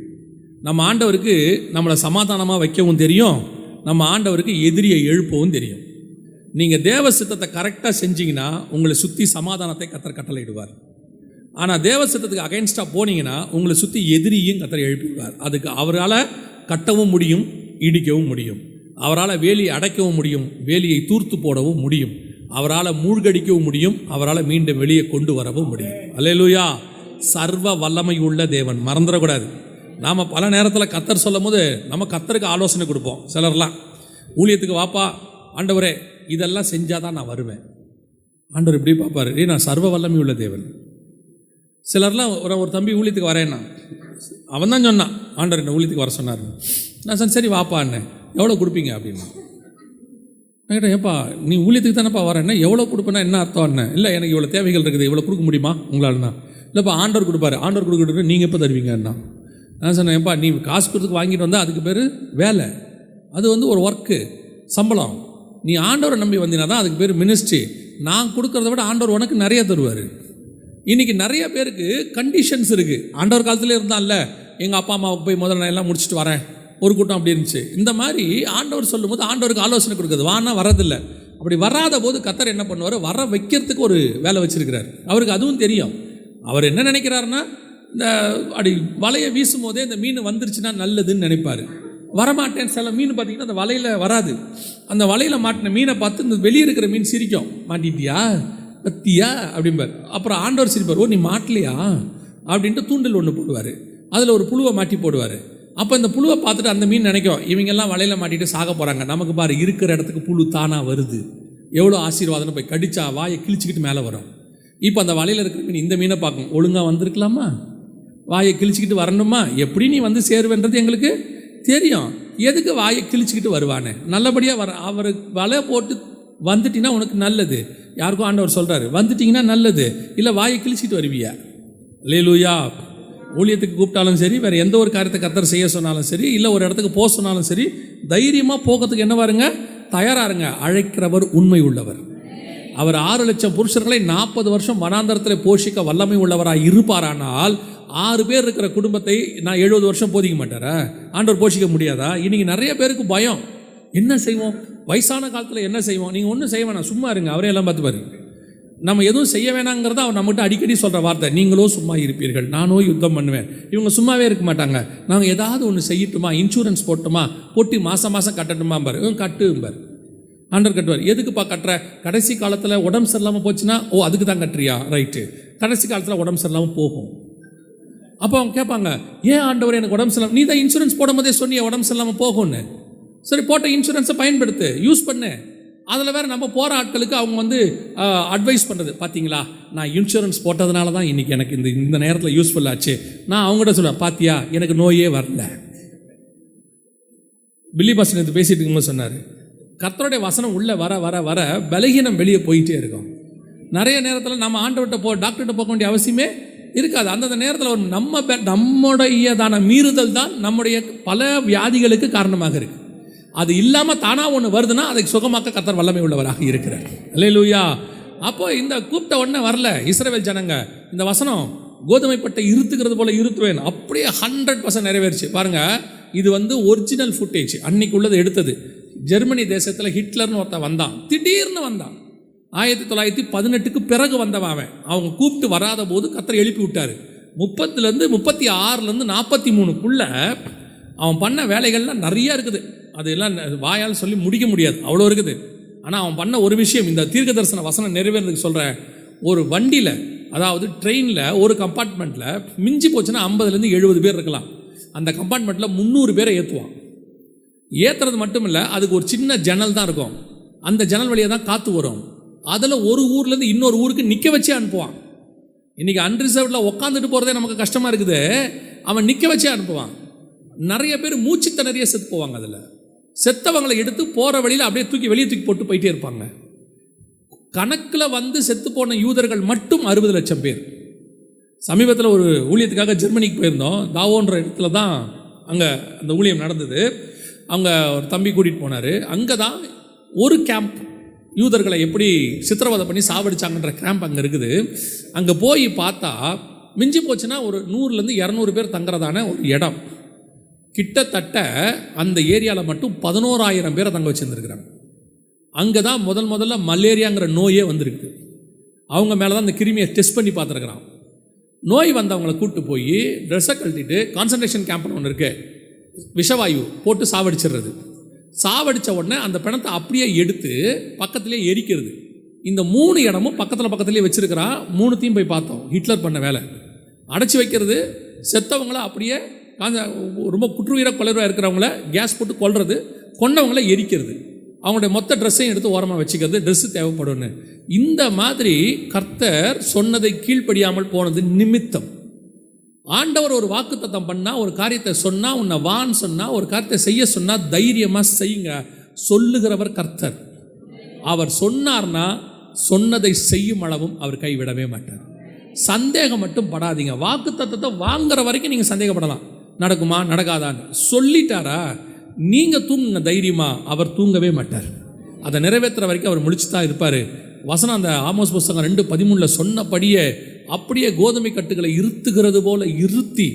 Speaker 2: நம்ம ஆண்டவருக்கு நம்மளை சமாதானமாக வைக்கவும் தெரியும், நம்ம ஆண்டவருக்கு எதிரியை எழுப்பவும் தெரியும். நீங்கள் தேவ சித்தத்தை கரெக்டாக செஞ்சீங்கன்னா உங்களை சுற்றி சமாதானத்தை கர்த்தர் கட்டளையிடுவார். ஆனால் தேவ சித்தத்துக்கு அகைன்ஸ்டாக போனீங்கன்னா உங்களை சுற்றி எதிரியும் கர்த்தர் எழுப்பிடுவார். அதுக்கு அவரால் கட்டவும் முடியும், இடிக்கவும் முடியும். அவரால் வேலியை அடைக்கவும் முடியும், வேலியை தூர்த்து போடவும் முடியும். அவரால் மூழ்கடிக்கவும் முடியும், அவரால் மீண்டும் வெளியே கொண்டு வரவும் முடியும். அல்லேலூயா! சர்வ வல்லமை உள்ள தேவன், மறந்துடக்கூடாது. நாம் பல நேரத்தில் கர்த்தர் சொல்லும் போது நம்ம கர்த்தருக்கு ஆலோசனை கொடுப்போம். சிலர்லாம் ஊழியத்துக்கு வாப்பா, ஆண்டவரே இதெல்லாம் செஞ்சால் தான் நான் வருவேன். ஆண்டவர் இப்படி பார்ப்பார், நான் சர்வ வல்லமை உள்ள தேவன். சிலர்லாம் ஒரு தம்பி ஊழியத்துக்கு வரேன்னா அவன் தான் சொன்னான், ஆண்டவர் என்ன ஊழியத்துக்கு வர சொன்னார். நான் சொன்னேன், சரி வாப்பா அண்ணன், எவ்வளோ கொடுப்பீங்க அப்படின்னா. நான் கேட்டேன், ஏப்பா நீ ஊழியத்துக்கு தானேப்பா வரேன்னா எவ்வளோ கொடுப்பேன்னா என்ன அர்த்தம் அண்ணன்? இல்லை எனக்கு இவ்வளோ தேவைகள் இருக்குது, இவ்வளோ கொடுக்க முடியுமா உங்களால்னா? இல்லைப்பா ஆண்டவர் கொடுப்பாரு, ஆண்டவர் கொடுக்கிட்டு நீங்கள் எப்போ தருவீங்கன்னா? நான் சொன்னேன், ஏப்பா நீ காசு கொடுத்து வாங்கிட்டு வந்தால் அதுக்கு பேர் வேலை, அது ஒரு ஒர்க்கு, சம்பளம். நீ ஆண்டவரை நம்பி வந்தீங்கன்னா தான் அதுக்கு பேர் மினிஸ்ட்ரி. நான் கொடுக்கறத விட ஆண்டவர் உனக்கு நிறைய தருவார். இன்றைக்கி நிறைய பேருக்கு கண்டிஷன்ஸ் இருக்குது. ஆண்டவர் காலத்தில் இருந்தான்ல, எங்கள் அப்பா அம்மாவுக்கு போய் முதல்ல நான் எல்லாம் முடிச்சுட்டு வரேன், ஒரு கூட்டம் அப்படி இருந்துச்சு. இந்த மாதிரி ஆண்டவர் சொல்லும் போது ஆண்டவருக்கு ஆலோசனை கொடுக்குறது, வானா வரதில்லை. அப்படி வராத போது கர்த்தர் என்ன பண்ணுவார், வர வைக்கிறதுக்கு ஒரு வேலை வச்சுருக்கிறார். அவருக்கு அதுவும் தெரியும். அவர் என்ன நினைக்கிறாருன்னா, இந்த அப்படி வலையை வீசும் போதே இந்த மீன் வந்துருச்சுன்னா நல்லதுன்னு நினைப்பார். வரமாட்டேன். சில மீன் பார்த்திங்கன்னா அந்த வலையில் வராது. அந்த வலையில் மாட்டின மீனை பார்த்து இந்த வெளியே இருக்கிற மீன் சிரிக்கும், மாட்டிட்டியா பத்தியா அப்படிம்பார். அப்புறம் ஆண்டவர் சிரிப்பார், ஓ நீ மாட்டலையா அப்படின்ட்டு தூண்டில் ஒன்று போடுவார். அதில் ஒரு புழுவை மாட்டி போடுவார். அப்போ இந்த புழுவை பார்த்துட்டு அந்த மீன் நினைக்கும், இவங்கெல்லாம் வலையில் மாட்டிட்டு சாக போகிறாங்க, நமக்கு பாரு இருக்கிற இடத்துக்கு புழு தானாக வருது, எவ்வளோ ஆசீர்வாதம்னு போய் கடிச்சா வாயை கிழிச்சிக்கிட்டு மேலே வரும். இப்போ அந்த வலையில் இருக்கிற மீன் இந்த மீனை பார்க்கும், ஒழுங்காக வந்திருக்கலாமா, வாயை கிழிச்சிக்கிட்டு வரணுமா, எப்படி நீ வந்து சேருவேன்றது எங்களுக்கு தெரியும், எதுக்கு வாயை கிழிச்சிக்கிட்டு வருவானே, நல்லபடியாக வர அவர் வலை போட்டு வந்துட்டிங்கன்னா உனக்கு நல்லது. யாருக்கும் ஆண்டவர் சொல்கிறாரு, வந்துட்டிங்கன்னா நல்லது, இல்லை வாயை கிழிச்சிக்கிட்டு வருவியா. அல்லேலூயா. ஊழியத்துக்கு கூப்பிட்டாலும் சரி, வேறு எந்த ஒரு காரியத்தை கர்த்தர் செய்ய சொன்னாலும் சரி, இல்லை ஒரு இடத்துக்கு போக சொன்னாலும் சரி, தைரியமாக போகிறதுக்கு என்ன பாருங்க, தயாராக இருங்க. அழைக்கிறவர் உண்மை உள்ளவர். அவர் 6 லட்சம் புருஷர்களை 40 வருஷம் வனாந்தரத்தில் போஷிக்க வல்லமை உள்ளவராக இருப்பாரானால் 6 பேர் இருக்கிற குடும்பத்தை நான் 70 வருஷம் போதிக்க மாட்டாரா? ஆண்டவர் போஷிக்க முடியாதா? இன்றைக்கி நிறைய பேருக்கு பயம், என்ன செய்வோம், வயசான காலத்தில் என்ன செய்வோம். நீங்கள் ஒன்றும் செய்ய வேணாம், சும்மா இருங்க, அவரே எல்லாம் பார்த்துப்பாரு. நம்ம எதுவும் செய்ய வேணாங்கிறத அவர் நம்மகிட்ட அடிக்கடி சொல்கிற வார்த்தை, நீங்களோ சும்மா இருப்பீர்கள், நானோ யுத்தம் பண்ணுவேன். இவங்க சும்மாவே இருக்க மாட்டாங்க, நாங்கள் ஏதாவது ஒன்று செய்யட்டுமா, இன்சூரன்ஸ் போட்டுமா, போட்டு மாதம் மாதம் கட்டட்டுமா பார், கட்டும்பார். ஆண்டர் கட்டுவார். எதுக்குப்பா கட்டுற, கடைசி காலத்தில் உடம்பு சரியில்லாமல் போச்சுன்னா, ஓ அதுக்கு தான் கட்டுறியா, ரைட்டு. கடைசி காலத்தில் உடம்பு சரியில்லாமல் போகும். அப்போ அவங்க கேட்பாங்க, ஏன் ஆண்டவர் எனக்கு உடம்பு சரியில்லாமல், நீ தான் இன்சூரன்ஸ் போடும் போதே சொன்னிய உடம்பு சரியில்லாமல் போகும்னு. சரி, போட்ட இன்சூரன்ஸை பயன்படுத்து, யூஸ் பண்ணு. அதில் வேறு நம்ம போகிற ஆட்களுக்கு அவங்க வந்து அட்வைஸ் பண்ணுறது, பார்த்தீங்களா நான் இன்சூரன்ஸ் போட்டதுனால தான் இன்றைக்கி எனக்கு இந்த நேரத்தில் யூஸ்ஃபுல் ஆச்சு. நான் அவங்ககிட்ட சொல்லுவேன், பாத்தியா எனக்கு நோயே வரல. பில்லி பாஸ்டன் இது பேசிட்டு இருக்கும்போது சொன்னார், கர்த்தருடைய வசனம் உள்ளே வர வர வர பலகீனம் வெளியே போயிட்டே இருக்கும். நிறைய நேரத்தில் நம்ம ஆண்டவர்கிட்ட டாக்டர்கிட்ட போக வேண்டிய அவசியமே இருக்காது. அந்தந்த நேரத்தில் ஒரு நம்முடையதான மீறுதல் தான் நம்முடைய பல வியாதிகளுக்கு காரணமாக இருக்குது. அது இல்லாமல் தானாக ஒன்று வருதுன்னா அதை சுகமாக்க கர்த்தர் வல்லமை உள்ளவராக இருக்கிறார். அல்லேலூயா. அப்போ இந்த கூப்பிட்ட உடனே வரல இஸ்ரவேல் ஜனங்க, இந்த வசனம் கோதுமை பட்டை இருத்துக்கிறது போல இருத்துவேன், அப்படியே 100% நிறைவேறிச்சு. பாருங்கள், இது வந்து ஒரிஜினல் ஃபுட்டேஜ், அன்னைக்கு உள்ளது எடுத்தது. ஜெர்மனி தேசத்தில் ஹிட்லர்னு ஒருத்தன் வந்தான், திடீர்னு வந்தான். 1918க்கு பிறகு வந்தவன். அவங்க கூப்பிட்டு வராத போது கர்த்தர் எழுப்பி விட்டார். 30லேருந்து 36லேருந்து 43க்குள்ள அவன் பண்ண வேலைகள்லாம் நிறையா இருக்குது. அதெல்லாம் வாயால் சொல்லி முடிக்க முடியாது, அவ்வளோ இருக்குது. ஆனால் அவன் பண்ண ஒரு விஷயம், இந்த தீர்க்க தரிசன வசனம் நிறைவேறதுக்கு சொல்கிறேன். ஒரு வண்டியில், அதாவது ட்ரெயினில் ஒரு கம்பார்ட்மெண்ட்டில் மிஞ்சி போச்சுன்னா 50லேருந்து 70 பேர் இருக்கலாம். அந்த கம்பார்ட்மெண்ட்டில் 300 பேரை ஏற்றுவான். ஏற்றுறது மட்டும் இல்லை, அதுக்கு ஒரு சின்ன ஜன்னல் தான் இருக்கும். அந்த ஜன்னல் வழியாக தான் காற்று வரும். அதில் ஒரு ஊர்லேருந்து இன்னொரு ஊருக்கு நிற்க வச்சே அனுப்புவான். இன்றைக்கி அன்ரிசர்வ்டில் உட்காந்துட்டு போகிறதே நமக்கு கஷ்டமாக இருக்குது, அவன் நிற்க வச்சே அனுப்புவான். நிறைய பேர் மூச்சு திணறிய செத்து போவாங்க. அதில் செத்தவங்களை எடுத்து போகிற வழியில் அப்படியே வெளியே தூக்கி போட்டு போயிட்டே இருப்பாங்க. கணக்கில் வந்து செத்து போன யூதர்கள் மட்டும் 60 லட்சம் பேர். சமீபத்தில் ஒரு ஊழியத்துக்காக ஜெர்மனிக்கு போயிருந்தோம். தாவோன்ற இடத்துல தான் அங்கே அந்த ஊழியம் நடந்தது. அவங்க ஒரு தம்பி கூட்டிகிட்டு போனார். அங்கே தான் ஒரு கேம்ப், யூதர்களை எப்படி சித்திரவதை பண்ணி சாவடிச்சாங்கன்ற கேம்ப் அங்கே இருக்குது. அங்கே போய் பார்த்தா மிஞ்சி போச்சுன்னா ஒரு 100லேருந்து 200 பேர் தங்குறதான ஒரு இடம். கிட்டத்தட்ட அந்த ஏரியாவில் மட்டும் 11,000 பேரை தங்க வச்சுருந்துருக்குறாங்க. அங்கே தான் முதல்ல மலேரியாங்கிற நோயே வந்திருக்கு. அவங்க மேலே தான் அந்த கிருமியை டெஸ்ட் பண்ணி பார்த்துருக்குறான். நோய் வந்தவங்களை கூப்பிட்டு போய் ட்ரெஸ்ஸை கழட்டிட்டு கான்சன்ட்ரேஷன் கேம்ப்னு ஒன்று இருக்குது, விஷவாயு போட்டு சாவடிச்சிடுறது. சாவடித்த உடனே அந்த பிணத்தை அப்படியே எடுத்து பக்கத்துலேயே எரிக்கிறது. இந்த 3 இடமும் பக்கத்துலேயே வச்சுருக்கிறான். 3த்தையும் போய் பார்த்தோம். ஹிட்லர் பண்ண வேலை அடைச்சி வைக்கிறது, செத்தவங்கள அப்படியே ரொம்ப குற்றுயிர கொலைவாக இருக்கிறவங்கள கேஸ் போட்டு கொல்றது, கொண்டவங்கள எரிக்கிறது, அவங்களுடைய மொத்த ட்ரெஸ்ஸையும் எடுத்து ஓரமாக வச்சுக்கிறது, ட்ரெஸ்ஸு தேவைப்படும்னு. இந்த மாதிரி கர்த்தர் சொன்னதை கீழ்ப்படியாமல் போனது நிமித்தம். ஆண்டவர் ஒரு வாக்குத்தத்தம் பண்ணால், ஒரு காரியத்தை சொன்னால், உன்னை வான்னு சொன்னால், ஒரு காரியத்தை செய்ய சொன்னால் தைரியமாக செய்யுங்க. சொல்லுகிறவர் கர்த்தர். அவர் சொன்னார்னா சொன்னதை செய்யும் அளவும் அவர் கைவிடவே மாட்டார். சந்தேகம் மட்டும் படாதீங்க. வாக்குத்தத்தத்தை வாங்குற வரைக்கும் நீங்கள் சந்தேகப்படலாம், நடக்குமா நடக்காதான்னு. சொல்லிட்டாரா, நீங்கள் தூங்குங்க தைரியமா, அவர் தூங்கவே மாட்டார். அதை நிறைவேற்றுற வரைக்கும் அவர் முழிச்சு தான் இருப்பார். வசனம் அந்த ஆமோஸ் புஸ்தகம் 2:13 சொன்னபடியே அப்படியே கோதுமை கட்டுகளை இருத்துகிறது போல இருத்தி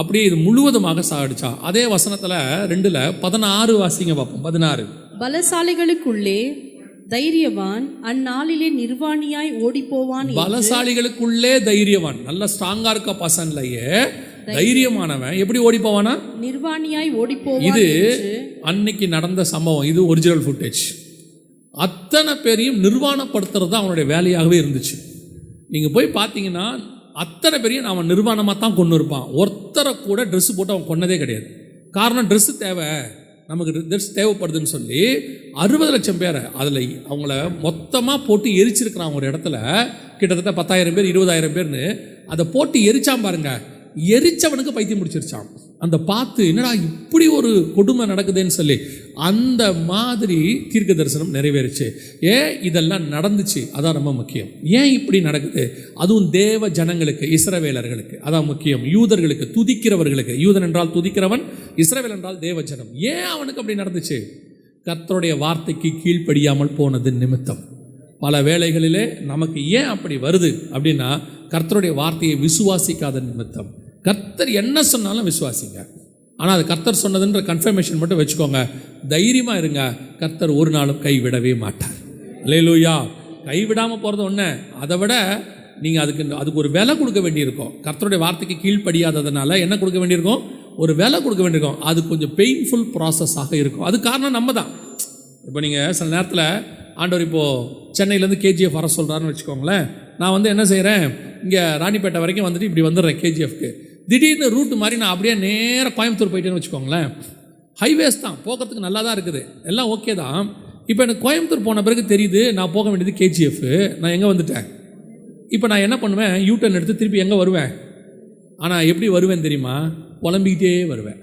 Speaker 2: அப்படியே இது முழுவதுமாக சாடிச்சா. அதே வசனத்தில் 2:16 வாசிங்க பார்ப்போம். 16,
Speaker 3: பலசாலிகளுக்குள்ளே தைரியவான் அந்நாளிலே நிர்வாணியாய் ஓடி போவான்.
Speaker 2: பலசாலிகளுக்குள்ளே தைரியவான், நல்ல ஸ்ட்ராங்கா இருக்க பசன்லையே தைரியமானவன் எப்படி ஓடி போவானா, நிர்வாணியாய் ஓடி போவான். இது அன்னைக்கு நடந்த சம்பவம், இது ஒரிஜினல் ஃபுட்டேஜ். அத்தனை பேரையும் நிர்வாணப்படுத்துறது தான் அவனுடைய வேலையாகவே இருந்துச்சு. நீங்கள் போய் பார்த்தீங்கன்னா அத்தனை பேரையும் அவன் நிர்வாணமாக தான் கொண்டு இருப்பான். ஒருத்தரை கூட ட்ரெஸ்ஸு போட்டு அவன் கொன்னதே கிடையாது. காரணம் ட்ரெஸ்ஸு தேவை, நமக்கு ட்ரெஸ் தேவைப்படுதுன்னு சொல்லி 60 லட்சம் பேரை அதில் அவங்கள மொத்தமாக போட்டு எரிச்சிருக்கிறான். ஒரு இடத்துல கிட்டத்தட்ட 10,000 பேர் 20,000 பேர்னு அதை போட்டு எரிச்சான் பாருங்க. எரிச்சவனுக்கு பைத்தியம் முடிச்சிருச்சான். அந்த பார்த்து என்னடா இப்படி ஒரு கொடுமை நடக்குதுன்னு சொல்லி அந்த மாதிரி தீர்க்க தரிசனம் நிறைவேறுச்சு. ஏன் இதெல்லாம் நடந்துச்சு? அதான் ரொம்ப முக்கியம். ஏன் இப்படி நடக்குது? அதுவும் தேவ ஜனங்களுக்கு, இஸ்ரவேலர்களுக்கு அதான் முக்கியம். யூதர்களுக்கு, துதிக்கிறவர்களுக்கு, யூதன் என்றால் துதிக்கிறவன், இஸ்ரவேல் என்றால் தேவ ஜனம். ஏன் அவனுக்கு அப்படி நடந்துச்சு? கர்த்தருடைய வார்த்தைக்கு கீழ்ப்படியாமல் போனது நிமித்தம். பல வேளைகளிலே நமக்கு ஏன் அப்படி வருது அப்படின்னா, கர்த்தருடைய வார்த்தையை விசுவாசிக்காத நிமித்தம். கர்த்தர் என்ன சொன்னாலும் விசுவாசிங்க, ஆனால் அது கர்த்தர் சொன்னதுன்ற கன்ஃபர்மேஷன் மட்டும் வச்சுக்கோங்க. தைரியமாக இருங்க, கர்த்தர் ஒரு நாளும் கைவிடவே மாட்டார். அல்லேலூயா. கைவிடாமல் போகிறது ஒன்று, அதை விட நீங்கள் அதுக்கு ஒரு விலை கொடுக்க வேண்டியிருக்கும். கர்த்தருடைய வார்த்தைக்கு கீழ்ப்படியாததுனால என்ன கொடுக்க வேண்டியிருக்கும்? ஒரு விலை கொடுக்க வேண்டியிருக்கும். அது கொஞ்சம் பெயின்ஃபுல் ப்ராசஸாக இருக்கும். அது காரணம் நம்ம தான். இப்போ நீங்கள் சில நேரத்தில் ஆண்டவர் இப்போது சென்னையிலேருந்து KGF வர சொல்கிறாருன்னு வச்சுக்கோங்களேன். நான் வந்து என்ன செய்கிறேன், இங்கே ராணிப்பேட்டை வரைக்கும் வந்துட்டு இப்படி வந்துடுறேன் KGFக்கு. திடீர்னு ரூட்டு மாதிரி நான் அப்படியே நேராக கோயம்புத்தூர் போயிட்டேன்னு வச்சுக்கோங்களேன். ஹைவேஸ் தான், போகிறதுக்கு நல்லா தான் இருக்குது, எல்லாம் ஓகே தான். இப்போ எனக்கு கோயம்புத்தூர் போன பிறகு தெரியுது நான் போக வேண்டியது KGF. நான் எங்கே வந்துட்டேன்? இப்போ நான் என்ன பண்ணுவேன்? யூட்டர்ன் எடுத்து திருப்பி எங்கே வருவேன்? ஆனால் எப்படி வருவேன் தெரியுமா? புலம்பிக்கிட்டே வருவேன்.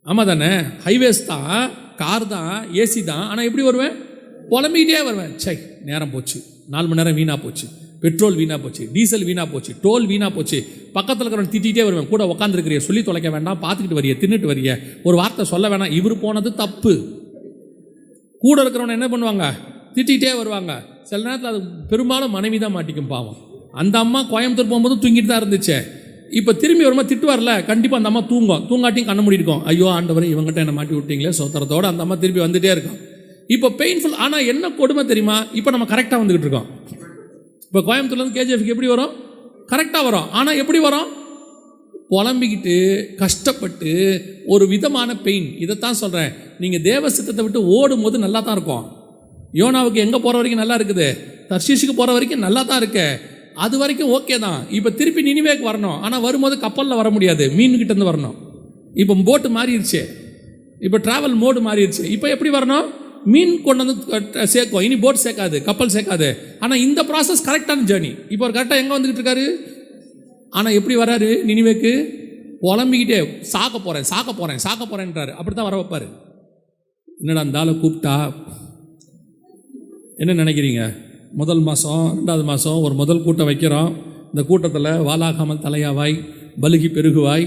Speaker 2: ஆமாம் தானே? ஹைவேஸ் தான், கார் தான், AC தான், ஆனால் எப்படி வருவேன்? புலம்பிக்கிட்டே வருவேன். சை, நேரம் போச்சு, 4 மணி நேரம் வீணாக போச்சு, பெட்ரோல் வீணாக போச்சு, டீசல் வீணாக போச்சு, டோல் வீணாக போச்சு. பக்கத்தில் இருக்கிறவன் திட்டிகிட்டே வருவேன். கூட உட்காந்துருக்கிறிய, சொல்லி தொலைக்க வேண்டாம், பார்த்துக்கிட்டு வரிய, தின்னுட்டு வரிய, ஒரு வார்த்தை சொல்ல வேணாம். இவர் போனது தப்பு. கூட இருக்கிறவனை என்ன பண்ணுவாங்க? திட்டிகிட்டே வருவாங்க. சில நேரத்தில் அது பெரும்பாலும் மனைவி தான் மாட்டிக்கும் பாவம். அந்த அம்மா கோயம்புத்தூர் போகும்போது தூங்கிட்டு தான் இருந்துச்சு. இப்போ திரும்பி வருமா திட்டு வரல, கண்டிப்பாக அந்த அம்மா தூங்காட்டியும் கண்ண மூடிருக்கோம். ஐயோ ஆண்டவரே, இவங்ககிட்ட என்ன மாட்டி விட்டீங்களே சோத்திரத்தோடு அந்த அம்மா திரும்பி வந்துகிட்டே இருக்கும். இப்போ பெயின்ஃபுல். ஆனால் என்ன கொடுமை தெரியுமா? இப்போ நம்ம கரெக்டாக வந்துக்கிட்டு இருக்கோம். இப்போ கோயம்புத்தூர்லேருந்து KGFக்கு எப்படி வரும்? கரெக்டாக வரும். ஆனால் எப்படி வரும்? புலம்பிக்கிட்டு கஷ்டப்பட்டு ஒரு விதமான பெயின். இதைத்தான் சொல்கிறேன், நீங்கள் தேவ சித்தத்தை விட்டு ஓடும் போது நல்லா தான் இருக்கும். யோனாவுக்கு எங்கே போகிற வரைக்கும் நல்லா இருக்குது, தர்ஷீஷுக்கு போகிற வரைக்கும் நல்லா தான் இருக்கு, அது வரைக்கும் ஓகே தான். இப்போ திருப்பி நினிவேக்கு வரணும், ஆனால் வரும்போது கப்பலில் வர முடியாது, மீன்கிட்டேருந்து வரணும். இப்போ போட்டு மாறிடுச்சு, இப்போ ட்ராவல் மோடு மாறிடுச்சு. இப்போ எப்படி வரணும்? மீன் கொண்டு வந்து சேர்க்கும், இனி போட் சேர்க்காது, கப்பல் சேர்க்காது. ஆனால் இந்த ப்ராசஸ் கரெக்டான ஜேர்னி. இப்போ ஒரு கரெக்டாக எங்கே வந்துக்கிட்டு இருக்காரு? ஆனால் எப்படி வராரு நினிவேக்கு? புலம்பிக்கிட்டே சாக்க போகிறேன்றாரு. அப்படி தான் வர வைப்பார். என்னடா இருந்தாலும் கூப்பிட்டா என்ன நினைக்கிறீங்க? முதல் மாதம் 2வது மாதம் ஒரு முதல் கூட்டம் வைக்கிறோம். இந்த கூட்டத்தில் வாலாகாமல் தலையாவாய், பலுகி பெருகுவாய்,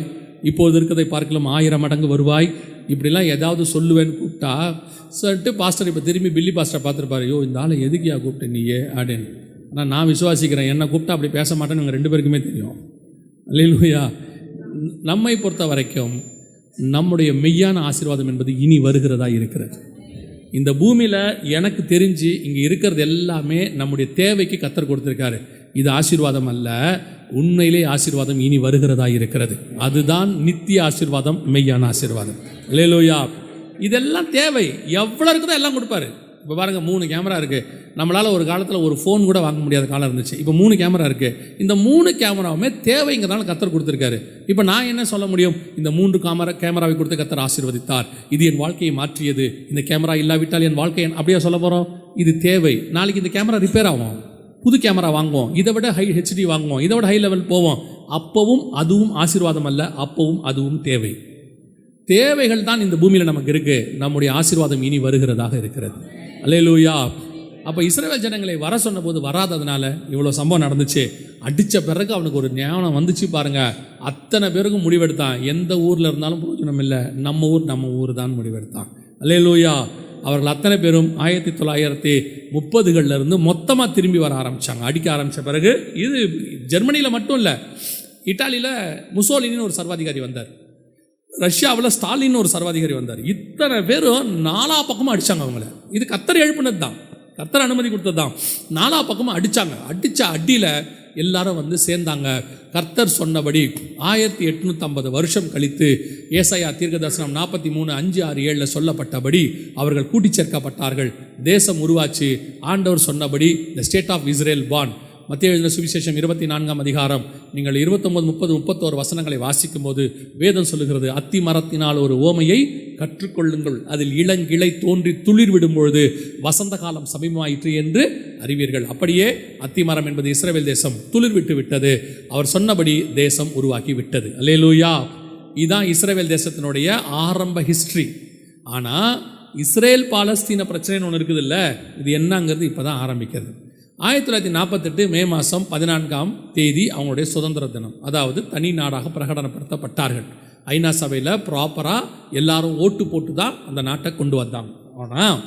Speaker 2: இப்போது இருக்கிறதை பார்க்கலாம் 1000 மடங்கு வருவாய், இப்படிலாம் ஏதாவது சொல்லுவேன்னு கூப்பிட்டா சொல்லிட்டு பாஸ்டர் இப்போ திரும்பி பில்லி பாஸ்டரை பார்த்துருப்பாரு. ஐயோ இந்த ஆளை எதுக்கியா கூப்பிட்டு நீயே அப்படின்னு. ஆனால் நான் விசுவாசிக்கிறேன், என்னை கூப்பிட்டா அப்படி பேச மாட்டேன்னு இவங்க 2 பேருக்குமே தெரியும். அல்லேலூயா. நம்மை பொறுத்த வரைக்கும் நம்முடைய மெய்யான ஆசீர்வாதம் என்பது இனி வருகிறதா இருக்கிறது. இந்த பூமியில் எனக்கு தெரிஞ்சு இங்கே இருக்கிறது எல்லாமே நம்முடைய தேவைக்கு கர்த்தர் கொடுத்துருக்காரு. இது ஆசீர்வாதம் அல்ல, உண்மையிலே ஆசீர்வாதம் இனி வருகிறதா இருக்கிறது. அதுதான் நித்திய ஆசீர்வாதம், மெய்யான ஆசீர்வாதம். அல்லேலூயா. இதெல்லாம் தேவை. எவ்வளோ இருக்குதோ எல்லாம் கொடுப்பாரு. இப்போ பாருங்கள், 3 கேமரா இருக்குது. நம்மளால் ஒரு காலத்தில் ஒரு ஃபோன் கூட வாங்க முடியாத காலம் இருந்துச்சு. இப்போ 3 கேமரா இருக்குது. இந்த 3 கேமராவுமே தேவைங்கிறதால கர்த்தர் கொடுத்துருக்காரு. இப்போ நான் என்ன சொல்ல முடியும்? இந்த 3 கேமராவை கொடுத்து கர்த்தர் ஆசீர்வதித்தார், இது என் வாழ்க்கையை மாற்றியது, இந்த கேமரா இல்லாவிட்டால் என் வாழ்க்கை அப்படியே சொல்ல போகிறோம். இது தேவை. நாளைக்கு இந்த கேமரா ரிப்பேர் ஆகும், புது கேமரா வாங்குவோம், இதை விட ஹை HD வாங்குவோம், இதை விட ஹை லெவல் போவோம். அப்பவும் அதுவும் ஆசீர்வாதம் அல்ல, அப்பவும் அதுவும் தேவை. தேவைகள் தான் இந்த பூமியில் நமக்கு இருக்குது. நம்முடைய ஆசீர்வாதம் இனி வருகிறதாக இருக்கிறது. அல்லேலூயா. அப்போ இஸ்ரவேல் ஜனங்களை வர சொன்ன போது வராததுனால இவ்வளோ சம்பவம் நடந்துச்சு. அடித்த பிறகு அவனுக்கு ஒரு ஞானம் வந்துச்சு பாருங்கள். அத்தனை பேருக்கும் முடிவெடுத்தான், எந்த ஊரில் இருந்தாலும் பிரயோஜனம் இல்லை, நம்ம ஊர் தான் முடிவெடுத்தான். அல்லேலூயா. அவர்கள் அத்தனை பேரும் 1930களிலிருந்து மொத்தமாக திரும்பி வர ஆரம்பித்தாங்க, அடிக்க ஆரம்பித்த பிறகு. இது ஜெர்மனியில் மட்டும் இல்லை, இட்டாலியில் முசோலினின்னு ஒரு சர்வாதிகாரி வந்தார், ரஷ்யாவில் ஸ்டாலின்னு ஒரு சர்வாதிகாரி வந்தார். இத்தனை பேரும் 4 பக்கமும் அடித்தாங்க அவங்கள. இது கர்த்தர் எழுப்பினது தான், கர்த்தர் அனுமதி கொடுத்தது தான். 4 பக்கமும் அடித்தாங்க. அடித்த அடியில் எல்லாரும் வந்து சேர்ந்தாங்க. கர்த்தர் சொன்னபடி 1850 வருஷம் கழித்து ஏசாயா தீர்க்கதரிசனம் 43:5-6-7 சொல்லப்பட்டபடி அவர்கள் கூட்டி சேர்க்கப்பட்டார்கள். தேசம் உருவாச்சு. ஆண்டவர் சொன்னபடி த ஸ்டேட் ஆஃப் இஸ்ரேல் பான். மத்தேயு எழுதின சுவிசேஷம் 24ஆம் அதிகாரம் நீங்கள் 29, 30, 31 வசனங்களை வாசிக்கும் போது வேதம் சொல்லுகிறது, அத்தி மரத்தினால் ஒரு ஓமையை கற்றுக்கொள்ளுங்கள், அதில் இளங்கிளை தோன்றி துளிர் விடும் பொழுது வசந்த காலம் சமீபமாயிற்று என்று அறிவீர்கள். அப்படியே அத்திமரம் என்பது இஸ்ரவேல் தேசம் துளிர் விட்டு விட்டது. அவர் சொன்னபடி தேசம் உருவாக்கி விட்டது. அல்லேலூயா. இதுதான் இஸ்ரவேல் தேசத்தினுடைய ஆரம்ப ஹிஸ்டரி. ஆனால் இஸ்ரேல் பாலஸ்தீன பிரச்சனைன்னு ஒன்று இருக்குது இல்லை, இது என்னங்கிறது இப்போ தான் ஆரம்பிக்கிறது. 1948 மே மாதம் 14ஆம் தேதி அவங்களுடைய சுதந்திர தினம், அதாவது தனி நாடாக பிரகடனப்படுத்தப்பட்டார்கள். ஐநா சபையில் ப்ராப்பராக எல்லாரும் ஓட்டு போட்டு தான் அந்த நாட்டை கொண்டு வந்தாங்க. ஆனால்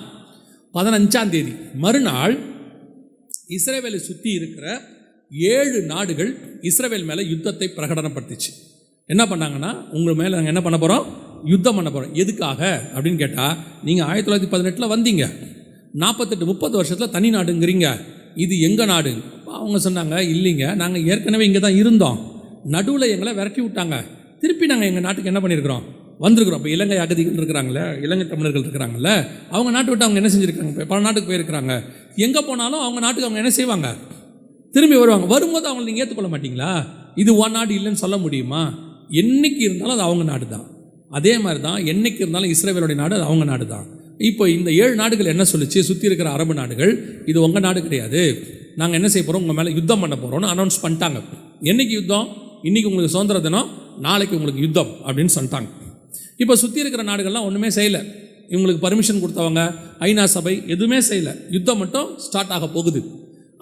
Speaker 2: 15ஆம் தேதி மறுநாள் இஸ்ரேவேலை சுற்றி இருக்கிற 7 நாடுகள் இஸ்ரேவேல் மேலே யுத்தத்தை பிரகடனப்படுத்திச்சு. என்ன பண்ணாங்கன்னா, உங்கள் மேலே நாங்கள் என்ன பண்ண போகிறோம், யுத்தம் பண்ண போகிறோம். எதுக்காக அப்படின்னு கேட்டால், நீங்கள் 1918 வந்தீங்க, 48-30 வருஷத்தில் தனி நாடுங்கிறீங்க, இது எங்கள் நாடு. அவங்க சொன்னாங்க, இல்லைங்க, நாங்கள் ஏற்கனவே இங்கே தான் இருந்தோம், நடுவில் எங்களை விரட்டி விட்டாங்க, திருப்பி நாங்கள் எங்கள் நாட்டுக்கு என்ன பண்ணியிருக்கிறோம், வந்திருக்கிறோம். இப்போ இலங்கை அகதிகள் இருக்கிறாங்களே, இலங்கை தமிழர்கள் இருக்கிறாங்கல்ல, அவங்க நாட்டை விட்டு அவங்க என்ன செஞ்சுருக்காங்க, பல நாட்டுக்கு போயிருக்கிறாங்க. எங்கே போனாலும் அவங்க நாட்டுக்கு அவங்க என்ன செய்வாங்க, திரும்பி வருவாங்க. வரும்போது அவங்களை நீங்கள் ஏற்றுக்கொள்ள மாட்டிங்களா? இது ஒரு நாடு இல்லைன்னு சொல்ல முடியுமா? என்னைக்கு இருந்தாலும் அது அவங்க நாடு தான். அதே மாதிரி தான் என்னைக்கு இருந்தாலும் இஸ்ரேவேலுடைய நாடு அது அவங்க நாடு தான். இப்போ இந்த 7 நாடுகள் என்ன சொல்லிச்சு, சுற்றி இருக்கிற அரபு நாடுகள், இது உங்கள் நாடு கிடையாது, நாங்கள் என்ன செய்ய போகிறோம், உங்கள் மேலே யுத்தம் பண்ண போகிறோம்னு அனௌன்ஸ் பண்ணிட்டாங்க. என்றைக்கு யுத்தம்? இன்றைக்கி உங்களுக்கு சுதந்திர தினம், நாளைக்கு உங்களுக்கு யுத்தம் அப்படின்னு சொல்லிட்டாங்க. இப்போ சுற்றி இருக்கிற நாடுகள்லாம் ஒன்றுமே செய்யலை, இவங்களுக்கு பர்மிஷன் கொடுத்தவங்க ஐநா சபை எதுவுமே செய்யலை, யுத்தம் மட்டும் ஸ்டார்ட் ஆக போகுது.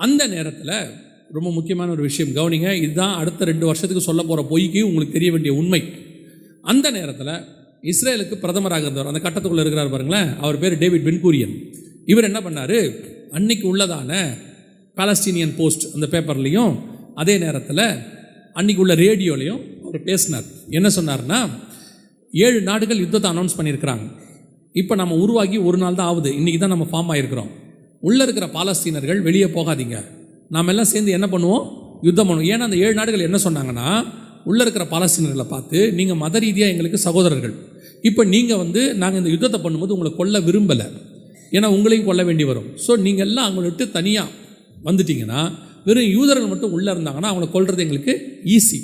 Speaker 2: அந்த நேரத்தில் ரொம்ப முக்கியமான ஒரு விஷயம் கவனிங்க, இதுதான் அடுத்த 2 வருஷத்துக்கு சொல்ல போகிற பொய்க்கு உங்களுக்கு தெரிய வேண்டிய உண்மை. அந்த நேரத்தில் இஸ்ரேலுக்கு பிரதமராக இருந்தவர், அந்த கட்டத்துக்குள்ளே இருக்கிறார் பாருங்களேன், அவர் பேர் டேவிட் பென்கூரியன். இவர் என்ன பண்ணார், அன்னைக்கு உள்ளதான பாலஸ்தீனியன் போஸ்ட் அந்த பேப்பர்லேயும் அதே நேரத்தில் அன்றைக்கி உள்ள ரேடியோலையும் அவர் பேசினார். என்ன சொன்னார்னா, 7 நாடுகள் யுத்தத்தை அனௌன்ஸ் பண்ணியிருக்கிறாங்க, இப்போ நம்ம உருவாகி ஒரு நாள் தான் ஆகுது, இன்றைக்கி தான் நம்ம ஃபார்ம் ஆகிருக்கிறோம், உள்ளே இருக்கிற பாலஸ்தீனர்கள் வெளியே போகாதீங்க, நாம் எல்லாம் சேர்ந்து என்ன பண்ணுவோம், யுத்தம் பண்ணுவோம். ஏன்னா அந்த 7 நாடுகள் என்ன சொன்னாங்கன்னா, உள்ளே இருக்கிற பாலஸ்தீனர்களை பார்த்து, நீங்கள் மத ரீதியாக எங்களுக்கு சகோதரர்கள், இப்போ நீங்கள் நாங்கள் இந்த யுத்தத்தை பண்ணும்போது உங்களை கொல்ல விரும்பலை, ஏன்னா உங்களையும் கொல்ல வேண்டி வரும். ஸோ நீங்கள் எல்லாம் அவங்கள விட்டு தனியாக வந்துட்டிங்கன்னா, வெறும் யூதர்கள் மட்டும் உள்ளே இருந்தாங்கன்னா அவங்கள கொல்றது எங்களுக்கு ஈஸி,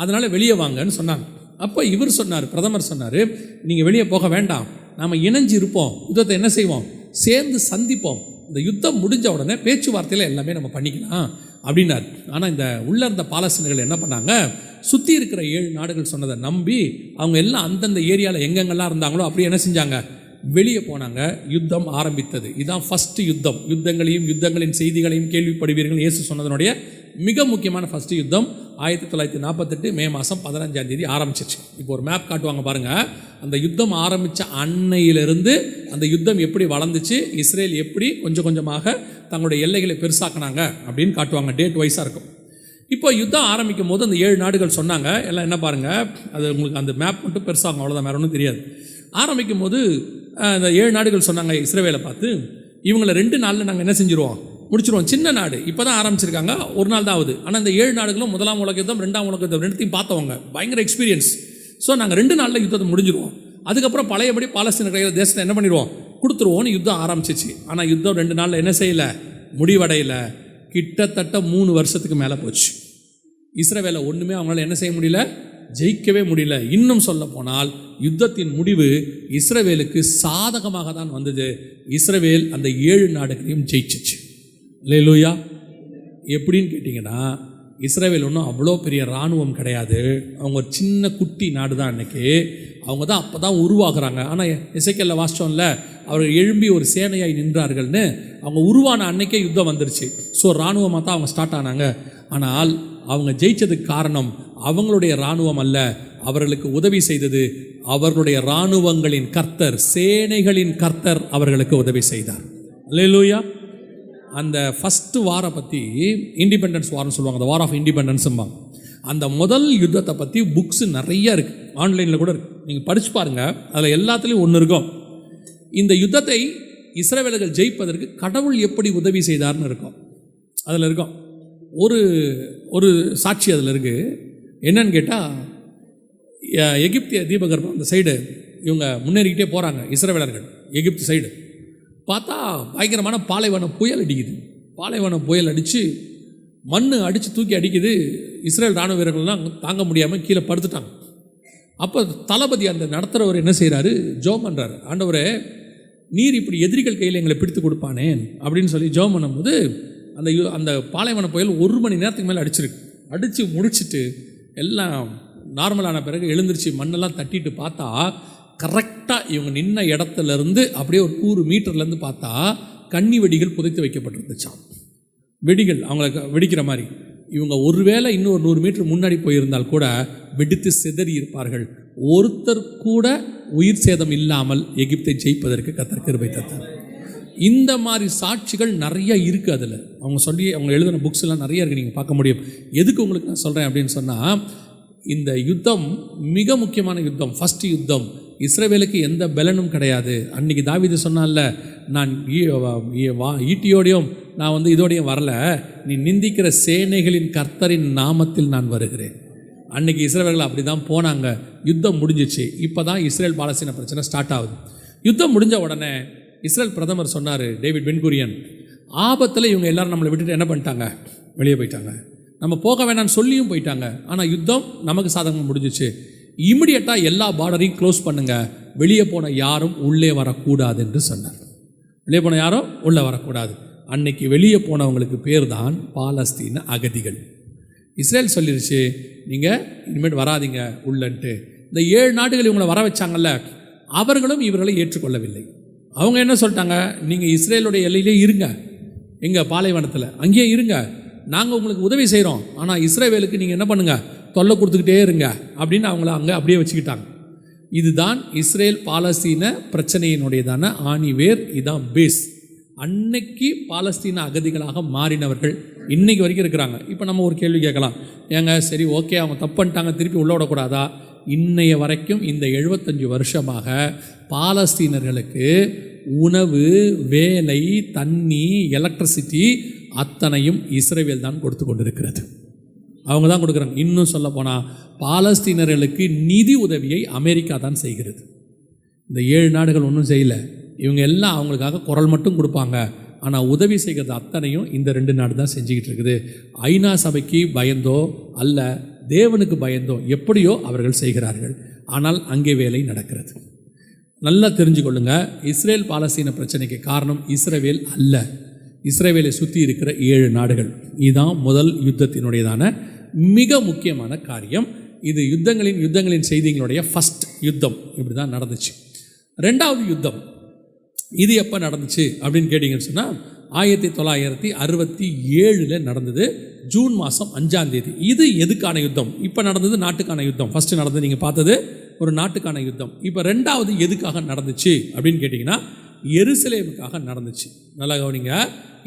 Speaker 2: அதனால் வெளியே வாங்கன்னு சொன்னாங்க. அப்போ இவர் சொன்னார், பிரதமர் சொன்னார், நீங்கள் வெளியே போக வேண்டாம், நாம் இணைஞ்சு இருப்போம், யுத்தத்தை என்ன செய்வோம், சேர்ந்து சந்திப்போம், இந்த யுத்தம் முடிஞ்ச உடனே பேச்சுவார்த்தையில் எல்லாமே நம்ம பண்ணிக்கலாம் அப்படின்னார். ஆனால் இந்த உள்ளே இருந்த பாலஸ்தீனர்கள் என்ன பண்ணாங்க, சுற்றி இருக்கிற 7 நாடுகள் சொன்னதை நம்பி அவங்க எல்லாம் அந்தந்த ஏரியாவில் எங்கெங்கெல்லாம் இருந்தாங்களோ அப்படி என்ன செஞ்சாங்க, வெளியே போனாங்க. யுத்தம் ஆரம்பித்தது. இதுதான் ஃபஸ்ட்டு யுத்தம். யுத்தங்களின் செய்திகளையும் கேள்விப்படுவீர்கள் இயேசு சொன்னதனுடைய மிக முக்கியமான ஃபஸ்ட்டு யுத்தம் 1948 மே மாதம் 15ஆம் தேதி ஆரம்பிச்சிச்சு. இப்போ ஒரு மேப் காட்டுவாங்க பாருங்கள், அந்த யுத்தம் ஆரம்பித்த அன்னையிலிருந்து அந்த யுத்தம் எப்படி வளர்ந்துச்சு, இஸ்ரேல் எப்படி கொஞ்சம் கொஞ்சமாக தங்களுடைய எல்லைகளை பெருசாக்கினாங்க அப்படின்னு காட்டுவாங்க, டேட் வைஸாக இருக்கும். இப்போ யுத்தம் ஆரம்பிக்கும் போது அந்த 7 நாடுகள் சொன்னாங்க, எல்லாம் என்ன பாருங்கள், அது உங்களுக்கு அந்த மேப் மட்டும் பெருசாகும், அவ்வளோதான், வேறு ஒன்றும் தெரியாது. ஆரம்பிக்கும் போது அந்த 7 நாடுகள் சொன்னாங்க இஸ்ரேலை பார்த்து, இவங்களை 2 நாளில் நாங்கள் என்ன செஞ்சுருவோம், முடிச்சிருவோம். சின்ன நாடு, இப்போ தான் ஆரம்பிச்சிருக்காங்க, ஒரு நாள் தான் ஆகுது. ஆனால் இந்த 7 நாடுகளும் 1ஆம் உலக யுத்தம் 2ஆம் உலக யுத்தம் ரெண்டுத்தையும் பார்த்தவங்க, பயங்கர எக்ஸ்பீரியன்ஸ். ஸோ நாங்கள் 2 நாளில் யுத்தத்தை முடிஞ்சிருவோம், அதுக்கப்புறம் பழையபடி பாலஸ்தீன கையில் தேசத்தை என்ன பண்ணிடுவோம், கொடுத்துருவோன்னு யுத்தம் ஆரம்பிச்சிச்சு. ஆனால் யுத்தம் 2 நாளில் என்ன செய்யலை, முடிவடையலை. கிட்டத்தட்ட 3 வருஷத்துக்கு மேலே போச்சு. இஸ்ரவேலை ஒன்றுமே அவங்களால என்ன செய்ய முடியல, ஜெயிக்கவே முடியல. இன்னும் சொல்ல போனால் யுத்தத்தின் முடிவு இஸ்ரவேலுக்கு சாதகமாக தான் வந்தது. இஸ்ரவேல் அந்த 7 நாடுகளையும் ஜெயிச்சிச்சு. அல்லேலூயா. எப்படின்னு கேட்டிங்கன்னா, இஸ்ரவேல் ஒன்றும் அவ்வளோ பெரிய இராணுவம் கிடையாது, அவங்க ஒரு சின்ன குட்டி நாடு தான். அன்றைக்கி அவங்க தான் அப்போ தான் உருவாக்குறாங்க. ஆனால் எசேக்கியேல்ல வாசிச்சோம்ல, அவர்கள் எழும்பி ஒரு சேனையாய் நின்றார்கள்னு. அவங்க உருவான அன்னைக்கே யுத்தம் வந்துருச்சு. ஸோ இராணுவமாக தான் அவங்க ஸ்டார்ட் ஆனாங்க. ஆனால் அவங்க ஜெயிச்சதுக்கு காரணம் அவங்களுடைய இராணுவம் அல்ல, அவர்களுக்கு உதவி செய்தது அவர்களுடைய இராணுவங்களின் கர்த்தர், சேனைகளின் கர்த்தர் அவர்களுக்கு உதவி செய்தார். அல்லேலூயா. அந்த ஃபஸ்ட்டு வாரை பற்றி இண்டிபெண்டன்ஸ் வார்னு சொல்லுவாங்க, அந்த வார் ஆஃப் இண்டிபெண்டன்ஸும்பாங்க. அந்த முதல் யுத்தத்தை பற்றி புக்ஸு நிறைய இருக்குது, ஆன்லைனில் கூட இருக்குது, நீங்கள் படித்து பாருங்கள். அதில் எல்லாத்துலேயும் ஒன்று இருக்கும், இந்த யுத்தத்தை இஸ்ரவேலர்கள் ஜெயிப்பதற்கு கடவுள் எப்படி உதவி செய்தார்னு இருக்கும். அதில் இருக்கும் ஒரு சாட்சி அதில் இருக்குது. என்னன்னு கேட்டால், எகிப்திய தீபகற்பம் அந்த சைடு இவங்க முன்னேறிக்கிட்டே போகிறாங்க இஸ்ரவேலர்கள். எகிப்து சைடு பார்த்தா பயங்கரமான பாலைவன புயல் அடிக்குது. பாலைவன புயல் அடித்து மண் அடித்து தூக்கி அடிக்குது. இஸ்ரேல் இராணுவ வீரர்கள்லாம் தாங்க முடியாமல் கீழே படுத்துட்டாங்க. அப்போ தளபதி அந்த நடத்துகிறவர் என்ன செய்கிறாரு, ஜெபம் பண்ணுறாரு. ஆண்டவரே, நீர் இப்படி எதிரிகள் கையில் எங்களை பிடித்து கொடுப்பானேன் அப்படின்னு சொல்லி ஜெபம் பண்ணும்போது அந்த பாலைவன புயல் 1 மணி நேரத்துக்கு மேலே அடித்து முடிச்சுட்டு எல்லாம் நார்மலான பிறகு எழுந்திரிச்சு மண்ணெல்லாம் தட்டிட்டு பார்த்தா கரெக்டாக இவங்க நின்ன இடத்துலேருந்து அப்படியே ஒரு 100 மீட்டர்லேருந்து பார்த்தா கன்னி வெடிகள் புதைத்து வைக்கப்பட்டிருந்துச்சான். வெடிகள் அவங்கள வெடிக்கிற மாதிரி. இவங்க ஒருவேளை இன்னும் ஒரு 100 மீட்டர் முன்னாடி போயிருந்தால் கூட வெடித்து சிதறி இருப்பார்கள். ஒருத்தர் கூட உயிர் சேதம் இல்லாமல் எகிப்தை ஜெயிப்பதற்கு கர்த்தர் கிருபை தந்தார். இந்த மாதிரி சாட்சிகள் நிறைய இருக்குது. அதில் அவங்க எழுதின புக்ஸ் எல்லாம் நிறைய இருக்குது, நீங்கள் பார்க்க முடியும். எதுக்கு உங்களுக்கு நான் சொல்கிறேன் அப்படின்னு சொன்னால், இந்த யுத்தம் மிக முக்கியமான யுத்தம், ஃபஸ்ட்டு யுத்தம். இஸ்ரவேலுக்கு எந்த பலனும் கிடையாது. அன்றைக்கி தாவீது சொன்னான்ல, நான் ஈட்டியோடையும் நான் இதோடையும் வரல, நீ நிந்திக்கிற சேனைகளின் கர்த்தரின் நாமத்தில் நான் வருகிறேன். அன்றைக்கி இஸ்ரவேல்கள் அப்படி தான் போனாங்க. யுத்தம் முடிஞ்சிச்சு. இப்போ தான் இஸ்ரேல் பாலஸ்தீன பிரச்சனை ஸ்டார்ட் ஆகுது. யுத்தம் முடிஞ்ச உடனே இஸ்ரேல் பிரதமர் சொன்னார், டேவிட் பென்குரியன், ஆபத்தில் இவங்க எல்லோரும் நம்மளை விட்டுட்டு என்ன பண்ணிட்டாங்க, வெளியே போயிட்டாங்க. நம்ம போக வேணான்னு சொல்லியும் போயிட்டாங்க. ஆனால் யுத்தம் நமக்கு சாதகமாக முடிஞ்சிச்சு. இமிடியட்டாக எல்லா பார்டரையும் க்ளோஸ் பண்ணுங்கள், வெளியே போன யாரும் உள்ளே வரக்கூடாது என்று சொன்னார். வெளியே போன யாரும் உள்ளே வரக்கூடாது. அன்னைக்கு வெளியே போனவங்களுக்கு பேர் தான் பாலஸ்தீன அகதிகள். இஸ்ரேல் சொல்லிருச்சு, நீங்கள் இனிமேல் வராதிங்க உள்ளன்ட்டு. இந்த 7 நாடுகள் இவங்களை வர வச்சாங்கல்ல, அவர்களும் இவர்களை ஏற்றுக்கொள்ளவில்லை. அவங்க என்ன சொல்லிட்டாங்க, நீங்கள் இஸ்ரேலுடைய எல்லையிலே இருங்க, எங்கள் பாலைவனத்தில் அங்கேயே இருங்க, நாங்கள் உங்களுக்கு உதவி செய்கிறோம், ஆனால் இஸ்ரேவேலுக்கு நீங்கள் என்ன பண்ணுங்கள், தொல்லை கொடுத்துக்கிட்டே இருங்க அப்படின்னு அவங்கள அங்கே அப்படியே வச்சுக்கிட்டாங்க. இதுதான் இஸ்ரேல் பாலஸ்தீன பிரச்சனையினுடையதான ஆணிவேர், இதுதான் பேஸ். அன்னைக்கு பாலஸ்தீன அகதிகளாக மாறினவர்கள் இன்றைக்கு வரைக்கும் இருக்கிறாங்க. இப்போ நம்ம ஒரு கேள்வி கேட்கலாம், ஏங்க சரி ஓகே அவங்க தப்பு பண்ணிட்டாங்க, திருப்பி உள்ள விடக்கூடாதா? இன்னைய வரைக்கும் இந்த 75 வருஷமாக பாலஸ்தீனர்களுக்கு உணவு, வேலை, தண்ணி, எலக்ட்ரிசிட்டி அத்தனையும் இஸ்ரேல் தான் கொடுத்து கொண்டிருக்கிறது. அவங்க தான் கொடுக்குறாங்க. இன்னும் சொல்ல போனால் பாலஸ்தீனர்களுக்கு நிதி உதவியை அமெரிக்கா தான் செய்கிறது. இந்த 7 நாடுகள் ஒன்றும் செய்யலை. இவங்க எல்லாம் அவங்களுக்காக குரல் மட்டும் கொடுப்பாங்க, ஆனால் உதவி செய்கிறது அத்தனையும் இந்த 2 நாடு தான் செஞ்சுக்கிட்டு இருக்குது. ஐநா சபைக்கு பயந்தோ அல்ல தேவனுக்கு பயந்தோ எப்படியோ அவர்கள் செய்கிறார்கள். ஆனால் அங்கே வேலை நடக்கிறது. நல்லா தெரிஞ்சுக்கொள்ளுங்க, இஸ்ரேல் பாலஸ்தீன பிரச்சனைக்கு காரணம் இஸ்ரேல் அல்ல, இஸ்ரேலை சுற்றி இருக்கிற 7 நாடுகள். இதுதான் முதல் யுத்தத்தினுடையதான மிக முக்கியமான காரியம். இது யுத்தங்களின் செய்திகளுடைய ஃபஸ்ட் யுத்தம் இப்படி தான் நடந்துச்சு. 2வது யுத்தம் இது எப்போ நடந்துச்சு அப்படின்னு கேட்டிங்கன்னு சொன்னால் 1967 நடந்தது, ஜூன் மாதம் 5ஆம் தேதி. இது எதுக்கான யுத்தம்? இப்போ நடந்தது நாட்டுக்கான யுத்தம். ஃபஸ்ட்டு நடந்தது நீங்கள் பார்த்தது ஒரு நாட்டுக்கான யுத்தம். இப்போ 2வது எதுக்காக நடந்துச்சு அப்படின்னு கேட்டிங்கன்னா எருசலேமுக்காக நடந்துச்சு. நல்லா கவனிங்க,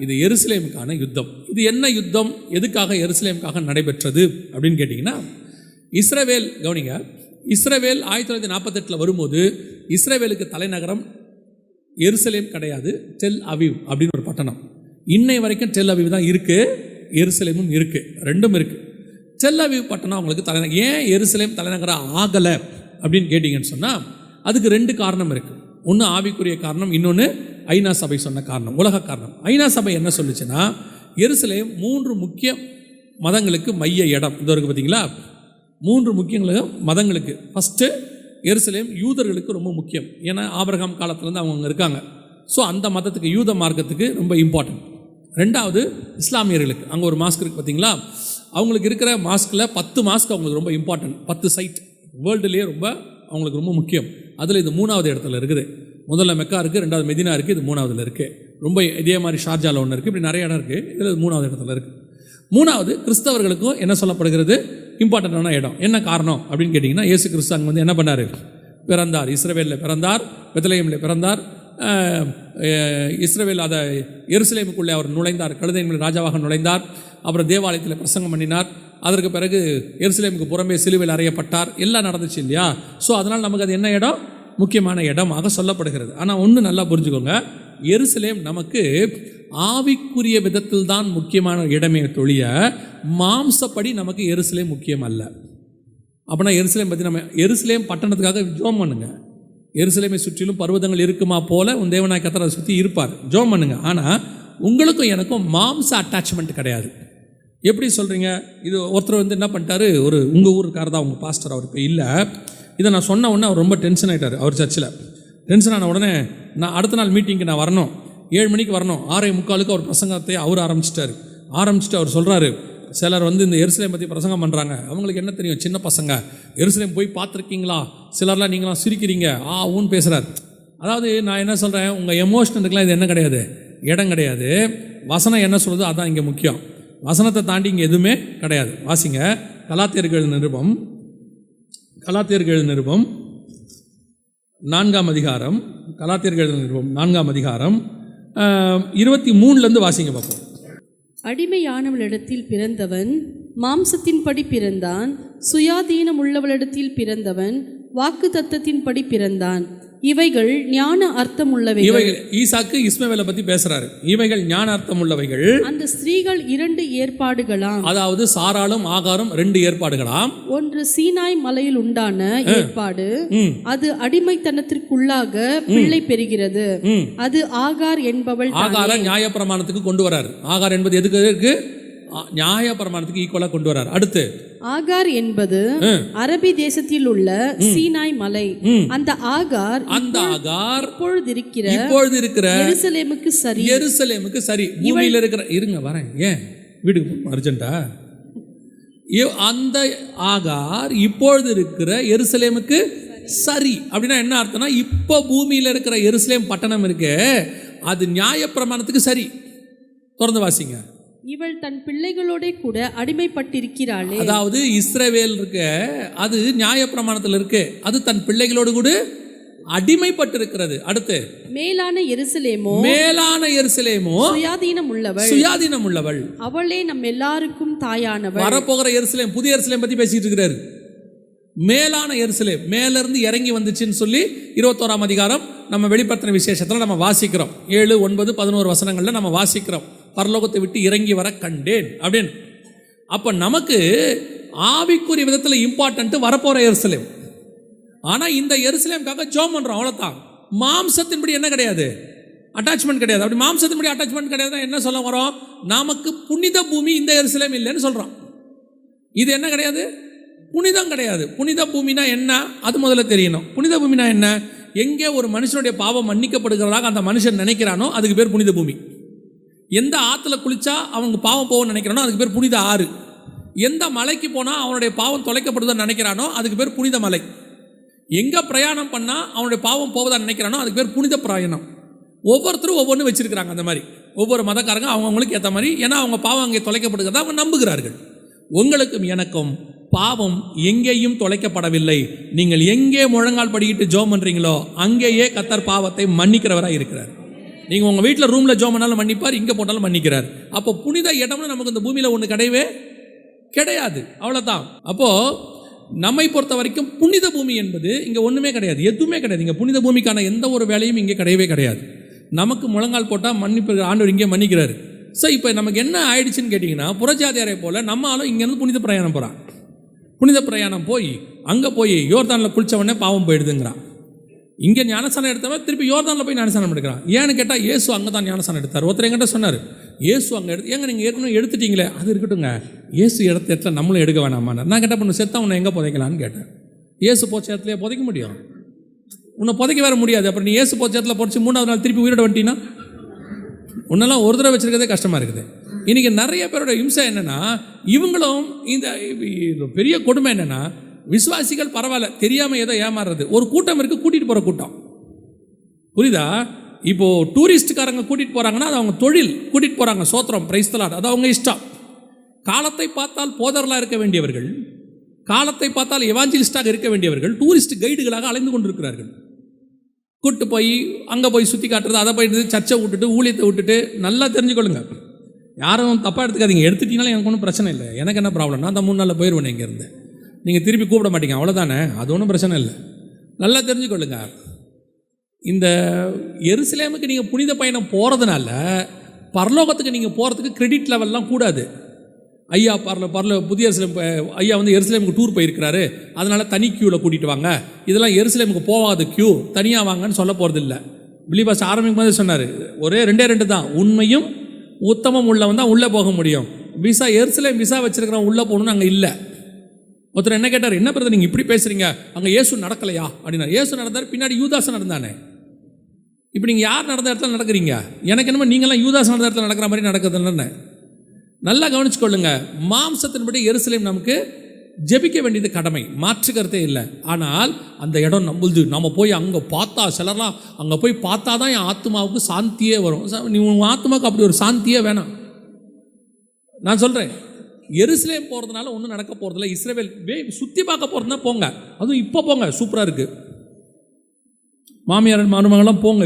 Speaker 2: இது எருசலேமுக்கான யுத்தம். இது என்ன யுத்தம், எதுக்காக எருசலேமுக்காக நடைபெற்றது அப்படின்னு கேட்டிங்கன்னா, இஸ்ரவேல் கவனிங்க, இஸ்ரவேல் 1948 வரும்போது இஸ்ரவேலுக்கு தலைநகரம் எருசலேம் கிடையாது, டெல் அவிவ் அப்படின்னு ஒரு பட்டணம். இன்னை வரைக்கும் டெல் அவிவ் தான் இருக்குது, எருசலேமும் இருக்குது, ரெண்டும் இருக்குது. டெல் அவிவ் பட்டணம் அவங்களுக்கு தலைநகர். ஏன் எருசலேம் தலைநகரம் ஆகலை அப்படின்னு கேட்டிங்கன்னு சொன்னால் அதுக்கு 2 காரணம் இருக்குது. ஒன்று ஆவிக்குரிய காரணம், இன்னொன்று ஐநா சபை சொன்ன காரணம், உலக காரணம். ஐநா சபை என்ன சொல்லுச்சுன்னா, எருசலேம் 3 முக்கிய மதங்களுக்கு மைய இடம். இது இருக்குது பார்த்தீங்களா, 3 முக்கிய மதங்களுக்கு. ஃபஸ்ட்டு எருசலேம் யூதர்களுக்கு ரொம்ப முக்கியம், ஏன்னா ஆபிரகாம் காலத்துலேருந்து அவங்க இருக்காங்க. ஸோ அந்த மதத்துக்கு, யூத மார்க்கத்துக்கு ரொம்ப இம்பார்ட்டன்ட். 2வது இஸ்லாமியர்களுக்கு, அங்கே ஒரு மாஸ்க் இருக்குது பார்த்தீங்களா, அவங்களுக்கு இருக்கிற மாஸ்கில் 10 மாஸ்க் அவங்களுக்கு ரொம்ப இம்பார்ட்டன்ட். 10 சைட் வேர்ல்டுலேயே ரொம்ப அவங்களுக்கு ரொம்ப முக்கியம். அதில் இது 3வது இடத்துல இருக்குது. முதல்ல மெக்கா இருக்குது, 2வது மெதினா இருக்குது, இது 3வதுல இருக்குது. ரொம்ப இதே மாதிரி ஷார்ஜாவில் ஒன்று இருக்குது, இப்படி நிறைய இடம் இருக்குது. இதில் 3வது இடத்துல இருக்குது. 3வது கிறிஸ்தவர்களுக்கும் என்ன சொல்லப்படுகிறது, இம்பார்ட்டண்ட்டான இடம். என்ன காரணம் அப்படின்னு கேட்டிங்கன்னா, இயேசு கிறிஸ்து அங்கே என்ன பண்ணார், பிறந்தார், இஸ்ரவேலில் பிறந்தார், பெத்லகேமில் பிறந்தார். இஸ்ரவேல் அதை எருசலேமுக்குள்ளே அவர் நுழைந்தார், கழுதையின் மேல் ராஜாவாக நுழைந்தார். அப்புறம் தேவாலயத்தில் பிரசங்கம் பண்ணினார். அதற்கு பிறகு எருசலேமுக்கு புறம்பே சிலுவையில் அறையப்பட்டார். எல்லாம் நடந்துச்சு இல்லையா? ஸோ அதனால் நமக்கு அது என்ன இடம், முக்கியமான இடமாக சொல்லப்படுகிறது. ஆனால் ஒன்று நல்லா புரிஞ்சுக்கோங்க, எருசலேம் நமக்கு ஆவிக்குரிய விதத்தில் தான் முக்கியமான இடமே தொழிய மாம்சப்படி நமக்கு எருசலேம் முக்கியம் அல்ல. அப்படின்னா எருசலேம் பற்றி நம்ம எருசலேம் பட்டணத்துக்காக ஜோம் பண்ணுங்க. எருசலேமை சுற்றிலும் பர்வதங்கள் இருக்குமா போல உன் தேவனாய் கர்த்தர் சுற்றி இருப்பார், ஜோம் பண்ணுங்க. ஆனால் உங்களுக்கும் எனக்கும் மாம்ச அட்டாச்மெண்ட் கிடையாது. எப்படி சொல்கிறீங்க? இது ஒருத்தர் வந்து என்ன பண்ணிட்டாரு, ஒரு உங்கள் ஊருக்காரர் தான், உங்கள் பாஸ்டர், அவர் இப்போ இல்லை. இதை நான் சொன்ன உடனே அவர் ரொம்ப டென்ஷன் ஆகிட்டார். அவர் சர்ச்சில் டென்ஷன் ஆன உடனே நான் அடுத்த நாள் மீட்டிங்க்கு நான் வரணும், 7 மணிக்கு வரணும். 6:45 அவர் பிரசங்கத்தை அவர் ஆரம்பிச்சுட்டு அவர் சொல்கிறாரு, சிலர் வந்து இந்த எருசலேம் பற்றி பிரசங்கம் பண்ணுறாங்க, அவங்களுக்கு என்ன தெரியும், சின்ன பசங்க, எருசலேம் போய் பார்த்துருக்கீங்களா, சிலர்லாம் நீங்களாம் சிரிக்கிறீங்க, ஊன்னு பேசுகிறார். அதாவது நான் என்ன சொல்கிறேன், உங்கள் எமோஷனுக்குலாம் இது என்ன கிடையாது, இடம் கிடையாது. வசனம் என்ன சொல்லுதோ அதான் இங்கே முக்கியம். வசனத்தை தாண்டி இங்கே எதுவுமே கிடையாது. வாசிங்க கலாத்தியர்கள் நிருபம் 4ஆம் அதிகாரம், கலாத்தியர்கள் நிருபம் 4ஆம் அதிகாரம் 23 வாசிங்க பார்ப்போம்.
Speaker 3: அடிமையானவளிடத்தில் பிறந்தவன் மாம்சத்தின்படி பிறந்தான், சுயாதீனம் உள்ளவளிடத்தில் பிறந்தவன் வாக்கு தத்தத்தின்படி பிறந்தான். இவைகள் ஞான அர்த்தம் உள்ளவைகள்.
Speaker 2: இவைகள் ஈசாக்கு இஸ்மவேலை பத்தி பேசுறாரு. இவைகள் ஞான அர்த்தம் உள்ளவைகள்.
Speaker 3: அந்த ஸ்திரீகள் 2 ஏற்பாடுகளாம்.
Speaker 2: அதாவது சாராளும் ஆகாரும் 2 ஏற்பாடுகளாம்.
Speaker 3: ஒன்று சீனாய் மலையில் உண்டான ஏற்பாடு, அது அடிமைத்தனத்திற்குள்ளாக பிள்ளை பெறுகிறது. அது ஆகார் என்பவள்.
Speaker 2: ஆகார நியாயப்பிரமாணத்துக்கு கொண்டு வராரு. ஆகார் என்பது எதுக்கு இருக்கு, நியாயப்பிரமாணத்துக்கு ஈக்குவலா கொண்டு வரார். அடுத்து
Speaker 3: ஆகார் என்பது அரபி தேசத்தில் உள்ள சீனாய் மலை. அந்த ஆகார் இப்பொழுது இருக்கிற எருசலேமுக்கு சரி. பூமியில இருக்கிற இருங்க வரேன், ஏன் வீட்டுக்கு அர்ஜென்ட்டா? அந்த ஆகார் இப்பொழுது இருக்கிற எருசலேமுக்கு சரி அப்படின்னா என்ன அர்த்தம்னா, இப்போ பூமியில இருக்கிற எருசலேம் பட்டணம் இருக்கு, அது நியாயப்பிரமாணத்துக்கு சரி. தொடர்ந்து வாசிங்க. இவள் தன் பிள்ளைகளோட கூட அடிமைப்பட்டிருக்கிறாளே.
Speaker 2: அதாவது இஸ்ரவேல் இருக்க, அது நியாயப்பிரமாணத்தில் இருக்கு, அது தன் பிள்ளைகளோடு கூட அடிமைப்பட்டிருக்கிறது. அடுத்து
Speaker 3: மேலான எருசலேமோ
Speaker 2: சுயாதீனம் உள்ளவள்,
Speaker 3: அவளே நம் எல்லாருக்கும் தாயானவள்.
Speaker 2: வரப்போகிற எருசலேம், புதிய எருசலேம் பத்தி பேசிட்டு இருக்கிறாரு. மேலான எருசலேம் மேல இருந்து இறங்கி வந்துச்சுன்னு சொல்லி 21ஆம் அதிகாரம் நம்ம வெளிப்படுத்தின விசேஷத்துல நம்ம வாசிக்கிறோம். 7, 9, 11 வசனங்கள்ல நம்ம வாசிக்கிறோம், பரலோகத்தை விட்டு இறங்கி வர கண்டேன் அப்படின்னு. அப்ப நமக்கு ஆவிக்குரிய விதத்துல இம்பார்ட்டன்ட் வரப்போற எருசலேம். ஆனா இந்த எருசலேமுக்காக ஜெபம் பண்றோம், அவ்வளவுதான். மாம்சத்தின்படி என்ன கிடையாது, அட்டாச்மெண்ட் கிடையாது. அப்படி மாம்சத்தின்படி அட்டாச்மெண்ட் கிடையாது என்ன சொல்ல வரோம், நமக்கு புனித பூமி இந்த எருசலேம் இல்லைன்னு சொல்றோம். இது என்ன கிடையாது, புனிதம் கிடையாது. புனித பூமினா என்ன, அது முதல்ல தெரியணும். புனித பூமினா என்ன, எங்கே ஒரு மனுஷனுடைய பாவம் மன்னிக்கப்படுகிறதாக அந்த மனுஷன் நினைக்கிறானோ அதுக்கு பேர் புனித பூமி. எந்த ஆற்றுல குளிச்சா அவங்க பாவம் போகணும்னு நினைக்கிறானோ அதுக்கு பேர் புனித ஆறு. எந்த மலைக்கு போனால் அவனுடைய பாவம் தொலைக்கப்படுதுன்னு நினைக்கிறானோ அதுக்கு பேர் புனித மலை. எங்கே பிரயாணம் பண்ணால் அவனுடைய பாவம் போவதான்னு நினைக்கிறானோ அதுக்கு பேர் புனித பிரயாணம். ஒவ்வொருத்தரும் ஒவ்வொன்று வச்சிருக்கிறாங்க. அந்த மாதிரி ஒவ்வொரு மதக்காரங்க அவங்கவுங்களுக்கு ஏற்ற மாதிரி, ஏன்னா அவங்க பாவம் அங்கே தொலைக்கப்படுகிறதா அவங்க நம்புகிறார்கள். உங்களுக்கும் எனக்கும் பாவம் எங்கேயும் தொலைக்கப்படவில்லை. நீங்கள் எங்கே முழங்கால் படிக்கிட்டு ஜெபம் பண்ணுறீங்களோ அங்கேயே கர்த்தர் பாவத்தை மன்னிக்கிறவராக இருக்கிறார். நீங்கள் உங்கள் வீட்டில் ரூமில் ஜெபம் பண்ணாலும் மன்னிப்பார், இங்கே போட்டாலும் மன்னிக்கிறார். அப்போ புனித இடம்னு நமக்கு இந்த பூமியில் ஒன்று கிடையவே கிடையாது, அவ்வளோதான். அப்போது நம்மை பொறுத்த வரைக்கும் புனித பூமி என்பது இங்கே ஒன்றுமே கிடையாது, எதுவுமே கிடையாது. இங்கே புனித பூமிக்கான எந்த ஒரு வேலையும் இங்கே கிடையவே கிடையாது. நமக்கு முழங்கால் போட்டால் மன்னிப்பு ஆண்டவர் இங்கே மன்னிக்கிறாரு. ஸோ இப்போ நமக்கு என்ன ஆயிடுச்சுன்னு கேட்டிங்கன்னா, புறஜாதியாரை போல் நம்ம ஆளும் இங்கேருந்து புனித பிரயாணம் போகிறான். புனித பிரயாணம் போய் அங்கே போய் யோர்தானில் குளித்த உடனே பாவம் போயிடுதுங்கிறான். இங்கே ஞானஸ்தானம் எடுத்தவன் திருப்பி யோர்தானில் போய் ஞானஸ்தானம் எடுக்கிறான். ஏன்னு கேட்டால் இயேசு அங்கே தான் ஞானஸ்தானம் எடுத்தார். ஒருத்தர் என்கிட்ட சொன்னார், இயேசு அங்கே ஏங்க நீங்கள் ஏற்கனவே எடுத்துட்டீங்களே, அது இருக்கட்டுங்க, இயேசு இடத்துல நம்மளும் எடுக்க வேணாமான்னு. நான் கேட்டால் பண்ண செத்தா உன்னை எங்கே புதைக்கலான்னு கேட்டேன். இயேசு போச்ச இடத்துலையே புதைக்க முடியும், உன்னை புதைக்க வேற முடியாது. அப்புறம் நீ இயேசு போச்ச இடத்துல பொறிச்சு 3வது நாள் திருப்பி உயிரோட வந்துட்டீங்கன்னா உன்னெல்லாம் ஒரு தடவை வச்சிருக்கிறதே கஷ்டமாக இருக்குது. இன்றைக்கி நிறைய பேரோட இம்சை என்னென்னா, இவங்களும் இந்த பெரிய கொடுமை என்னென்னா, விசுவாசிகள் பரவாயில்ல தெரியாமல் ஏதோ ஏமாறுறது. ஒரு கூட்டம் இருக்குது, கூட்டிகிட்டு போகிற கூட்டம், புரியுதா? இப்போது டூரிஸ்ட்டுக்காரங்க கூட்டிகிட்டு போகிறாங்கன்னா அது அவங்க தொழில், கூட்டிகிட்டு போகிறாங்க, சோத்திரம், பிரைஸ்தலாட், அது அவங்க இஷ்டம். காலத்தை பார்த்தால் போதர்களாக இருக்க வேண்டியவர்கள், காலத்தை பார்த்தால் எவாஞ்சலிஸ்டாக இருக்க வேண்டியவர்கள் டூரிஸ்ட் கைடுகளாக அலைந்து கொண்டிருக்கிறார்கள். கூட்டு போய் அங்கே போய் சுற்றி காட்டுறது, அதை போயிட்டு சர்ச்சை விட்டுட்டு ஊழியத்தை விட்டுட்டு. நல்லா தெரிஞ்சுக்கொள்ளுங்க, யாரும் தப்பாக எடுத்துக்காதீங்க. எடுத்துட்டீங்கனாலும் எனக்கு ஒன்றும் பிரச்சனை இல்லை, எனக்கு என்ன ப்ராப்ளம், நான் அந்த 3 நாளில் போயிடுவேன் இங்கேருந்து, நீங்கள் திருப்பி கூப்பிட மாட்டீங்க, அவ்வளோதானே, அது ஒன்றும் பிரச்சனை இல்லை. நல்லா தெரிஞ்சுக்கொள்ளுங்க, இந்த எருசலேமுக்கு நீங்கள் புனித பயணம் போகிறதுனால பரலோகத்துக்கு நீங்கள் போகிறதுக்கு கிரெடிட் லெவல்லாம் கூடாது. ஐயா புதிய எருசலேம் ஐயா வந்து எருசலேமுக்கு டூர் போயிருக்கிறாரு, அதனால் தனி க்யூவில் கூட்டிகிட்டு வாங்க, இதெல்லாம் எருசலேமுக்கு போகாத க்யூ, தனியாக வாங்கன்னு சொல்ல போகிறது இல்லை. பிலிபாஸ் ஆரம்பிக்கும் போது சொன்னார், ஒரே 2 தான், உண்மையும் உத்தமம் உள்ளவன் தான் உள்ளே போக முடியும். விசா எருசலேம் விசா வச்சிருக்கிறவன் உள்ளே போகணும்னு அங்கே இல்லை. ஒருத்தர் என்ன கேட்டார், என்ன பிரதர் நீங்கள் இப்படி பேசுகிறீங்க, அங்கே இயேசு நடக்கலையா அப்படின்னா. இயேசு நடந்தார், பின்னாடி யூதாஸ் நடந்தானே. இப்போ நீங்கள் யார் நடந்த இடத்துல நடக்கிறீங்க? எனக்கு என்னமோ நீங்களாம் யூதாஸ் நடந்த இடத்துல நடக்கிற மாதிரி நடக்குதுன்னு நல்லா கவனிச்சுக்கொள்ளுங்க. மாம்சத்தின்படி எருசலேம் நமக்கு ஜெபிக்க வேண்டியது கடமை, மாற்றுக்கிறதே இல்லை. ஆனால் அந்த இடம் நம்மளுது, நம்ம போய் அங்கே பார்த்தா, சிலர்லாம் அங்கே போய் பார்த்தா தான் என் ஆத்மாவுக்கு சாந்தியே வரும். நீ உங்கள் ஆத்மாவுக்கு அப்படி ஒரு சாந்தியே வேணாம். நான் சொல்கிறேன், எருசலேம் போகிறதுனால ஒன்றும் நடக்க போகிறதில்ல. இஸ்ரவேல் சுற்றி பார்க்க போகிறதுனா போங்க, அதுவும் இப்போ போங்க, சூப்பராக இருக்குது. மாமியார் மருமகள்லாம் போங்க,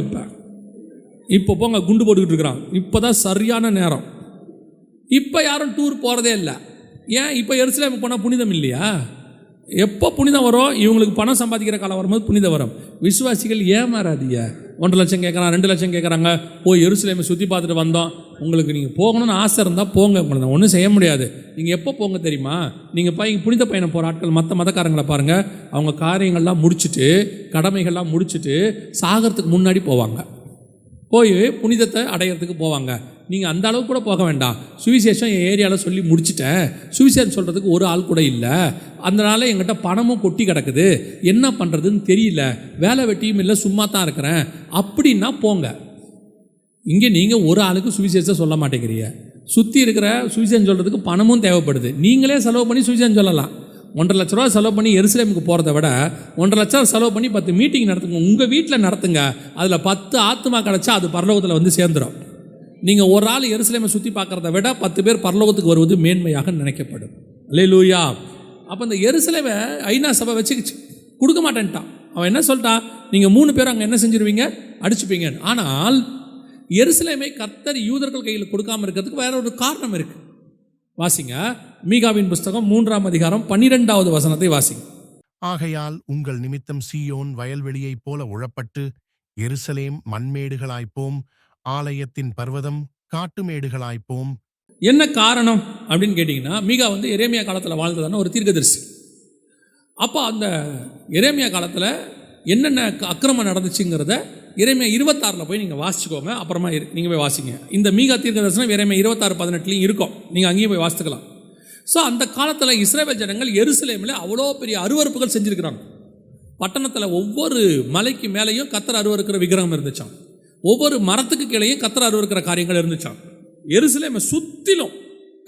Speaker 2: இப்போ போங்க, குண்டு போட்டுக்கிட்டு இருக்கிறான். இப்போ தான் சரியான நேரம். இப்போ யாரும் டூர் போகிறதே இல்லை. ஏன்? இப்போ எருசலேம் போனால் புனிதம் இல்லையா? எப்போ புனிதம் வரும்? இவங்களுக்கு பணம் சம்பாதிக்கிற காலம் வரும்போது புனிதம் வரும். விசுவாசிகள் ஏமாறாதீங்க. 1 லட்சம் கேட்குறான், 2 லட்சம் கேட்குறாங்க. போய் எருசலேமை சுற்றி பார்த்துட்டு வந்தோம். உங்களுக்கு நீங்கள் போகணும்னு ஆசை இருந்தால் போங்க, ஒன்றும் செய்ய முடியாது. நீங்கள் எப்போ போங்க தெரியுமா? நீங்கள் புனித பயணம் போகிற ஆட்கள் மற்ற மதக்காரங்களை பாருங்கள், அவங்க காரியங்கள்லாம் முடிச்சுட்டு, கடமைகள்லாம் முடிச்சுட்டு சாகிறதுக்கு முன்னாடி போவாங்க, போய் புனிதத்தை அடையிறதுக்கு போவாங்க. நீங்கள் அந்த அளவுக்கு கூட போக வேண்டாம். சுவிசேஷம் என் ஏரியாவில் சொல்லி முடிச்சிட்டேன், சுவிசேஷம் சொல்கிறதுக்கு ஒரு ஆள் கூட இல்லை, அதனால் எங்கிட்ட பணமும் கொட்டி கிடக்குது, என்ன பண்ணுறதுன்னு தெரியல, வேலை வெட்டியும் இல்லை, சும்மா தான் இருக்கிறேன் அப்படின்னா போங்க. இங்கே நீங்கள் ஒரு ஆளுக்கு சுவிசேஷம் சொல்ல மாட்டேங்கிறீங்க. சுற்றி இருக்கிற சுவிசேஷம் சொல்கிறதுக்கு பணமும் தேவைப்படுது. நீங்களே செலவு பண்ணி சுவிசேஷம் சொல்லலாம். 1.5 லட்ச ரூபா செலவு பண்ணி எருசலேமுக்கு போகிறத விட 1.5 லட்சம் செலவு பண்ணி 10 மீட்டிங் நடத்துங்க, உங்கள் வீட்டில் நடத்துங்க. அதில் 10 ஆத்மா கிடச்சா அது பரலோகத்தில் வந்து சேர்ந்துடும். நீங்கள் ஒரு ஆள் எருசலேமை சுற்றி பார்க்குறத விட 10 பேர் பரலோகத்துக்கு வருவது மேன்மையாக நினைக்கப்படும். அல்லேலூயா. அப்போ இந்த எருசலேமை ஐநா சபை வச்சு கொடுக்க மாட்டேன்ட்டான். அவன் என்ன சொல்லிட்டான்? நீங்கள் 3 பேர் அங்கே என்ன செஞ்சிருவீங்க? அடிச்சுப்பீங்க. ஆனால் எருசலேமை கர்த்தர் யூதர்கள் கையில் கொடுக்காமல் இருக்கிறதுக்கு வேற ஒரு காரணம் இருக்குது. வாசிங்க, மீகாவின் புஸ்தகம் 3ஆம் அதிகாரம் 12வது வசனத்தை வாசிங்க.
Speaker 4: ஆகையால் உங்கள் நிமித்தம் சீயோன் வயல்வெளியைப் போல உழப்பட்டு, எருசலேம் மண்மேடுகளாய்ப்போம், ஆலயத்தின் பர்வதம் காட்டுமேடுகளாய்ப்போம்.
Speaker 2: என்ன காரணம் அப்படின்னு கேட்டிங்கன்னா, மீகா எரேமியா காலத்தில் வாழ்ந்ததான ஒரு தீர்க்கதரிசி. அப்போ அந்த எரேமியா காலத்தில் என்னென்ன அக்கிரமம் நடந்துச்சுங்கிறத எரேமியா 26 போய் நீங்கள் வாசிச்சுக்கோங்க. அப்புறமா நீங்கள் போய் வாசிங்க. இந்த மீகா தீர்க்கதரிசனம் எரேமியா 26:18 இருக்கும், நீங்கள் அங்கேயும் போய் வாசித்துக்கலாம். ஸோ அந்த காலத்தில் இஸ்ரவேல் ஜனங்கள் எருசலேமில் அவ்வளோ பெரிய அருவருப்புகள் செஞ்சுருக்கிறாங்க. பட்டணத்தில் ஒவ்வொரு மலைக்கு மேலேயும் கர்த்தர் அருவருக்கிற விக்கிரகம் இருந்துச்சான், ஒவ்வொரு மரத்துக்கு கீழேயும் கர்த்தர் அருவருக்கிற காரியங்கள் இருந்துச்சான். எருசலேமை சுற்றிலும்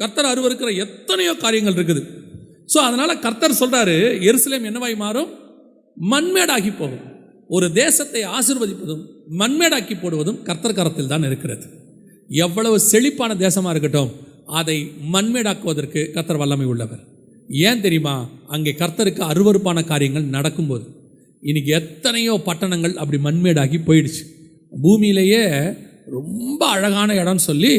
Speaker 2: கர்த்தர் அருவருக்கிற எத்தனையோ காரியங்கள் இருக்குது. ஸோ அதனால் கர்த்தர் சொல்கிறாரு, எருசலேம் என்னவாய் மாறும்? மண்மேடாகி போகும். ஒரு தேசத்தை ஆசீர்வதிப்பதும் மண்மேடாக்கி போடுவதும் கர்த்தர் கரத்தில் தான் இருக்கிறது. எவ்வளவு செழிப்பான தேசமாக இருக்கட்டும், அதை மண்மேடாக்குவதற்கு கர்த்தர் வல்லமை உள்ளவர். ஏன் தெரியுமா? அங்கே கர்த்தருக்கு அருவருப்பான காரியங்கள் நடக்கும்போது. இன்னைக்கு எத்தனையோ பட்டணங்கள் அப்படி மண்மேடாகி போயிடுச்சு. பூமியிலேயே ரொம்ப அழகான இடம்னு சொல்லி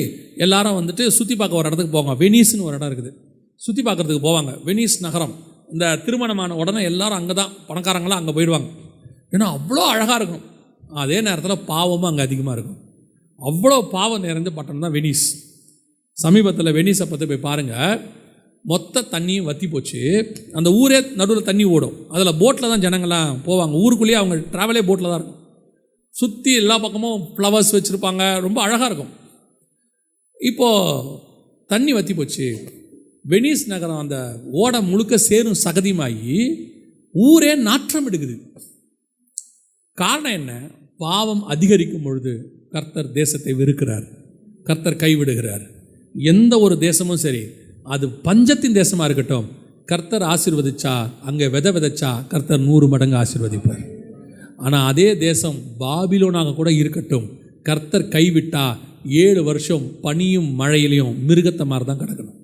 Speaker 2: எல்லாரும் சுற்றி பார்க்க ஒரு இடத்துக்கு போவாங்க. வெனிஸ்னு ஒரு இடம் இருக்குது, சுற்றி பார்க்குறதுக்கு போவாங்க. வெனிஸ் நகரம், இந்த திருமணமான உடனே எல்லாரும் அங்கே தான், பணக்காரங்களாம் அங்கே போயிடுவாங்க. ஏன்னா அவ்வளோ அழகாக இருக்கும். அதே நேரத்தில் பாவமும் அங்கே அதிகமாக இருக்கும். அவ்வளோ பாவம் நிறைந்த பட்டணம் தான் வெனிஸ். சமீபத்தில் வெனிஸை பற்றி போய் பாருங்கள், மொத்த தண்ணியும் வற்றி போச்சு. அந்த ஊரே நடுவில் தண்ணி ஓடும், அதில் போட்டில் தான் ஜனங்கள்லாம் போவாங்க. ஊருக்குள்ளேயே அவங்க ட்ராவலே போட்டில் தான் இருக்கும். சுற்றி எல்லா பக்கமும் ஃப்ளவர்ஸ் வச்சுருப்பாங்க, ரொம்ப அழகாக இருக்கும். இப்போது தண்ணி வற்றி போச்சு. வெனிஸ் நகரம் அந்த ஓடை முழுக்க சேரும் சகதியுமாகி ஊரே நாற்றம் எடுக்குது. காரணம் என்ன? பாவம் அதிகரிக்கும் பொழுது கர்த்தர் தேசத்தை வெறுக்கிறார், கர்த்தர் கைவிடுகிறார். எந்த ஒரு தேசமும் சரி, அது பஞ்சத்தின் தேசமாக இருக்கட்டும், கர்த்தர் ஆசீர்வதிச்சா, அங்கே விதைச்சா கர்த்தர் 100 மடங்கு ஆசீர்வதிப்பார். ஆனால் அதே தேசம் பாபிலோனாக கூட இருக்கட்டும், கர்த்தர் கைவிட்டா 7 வருஷம் பனியும் மழையிலையும் மிருகத்தை மாதிரி தான் கிடக்கணும்.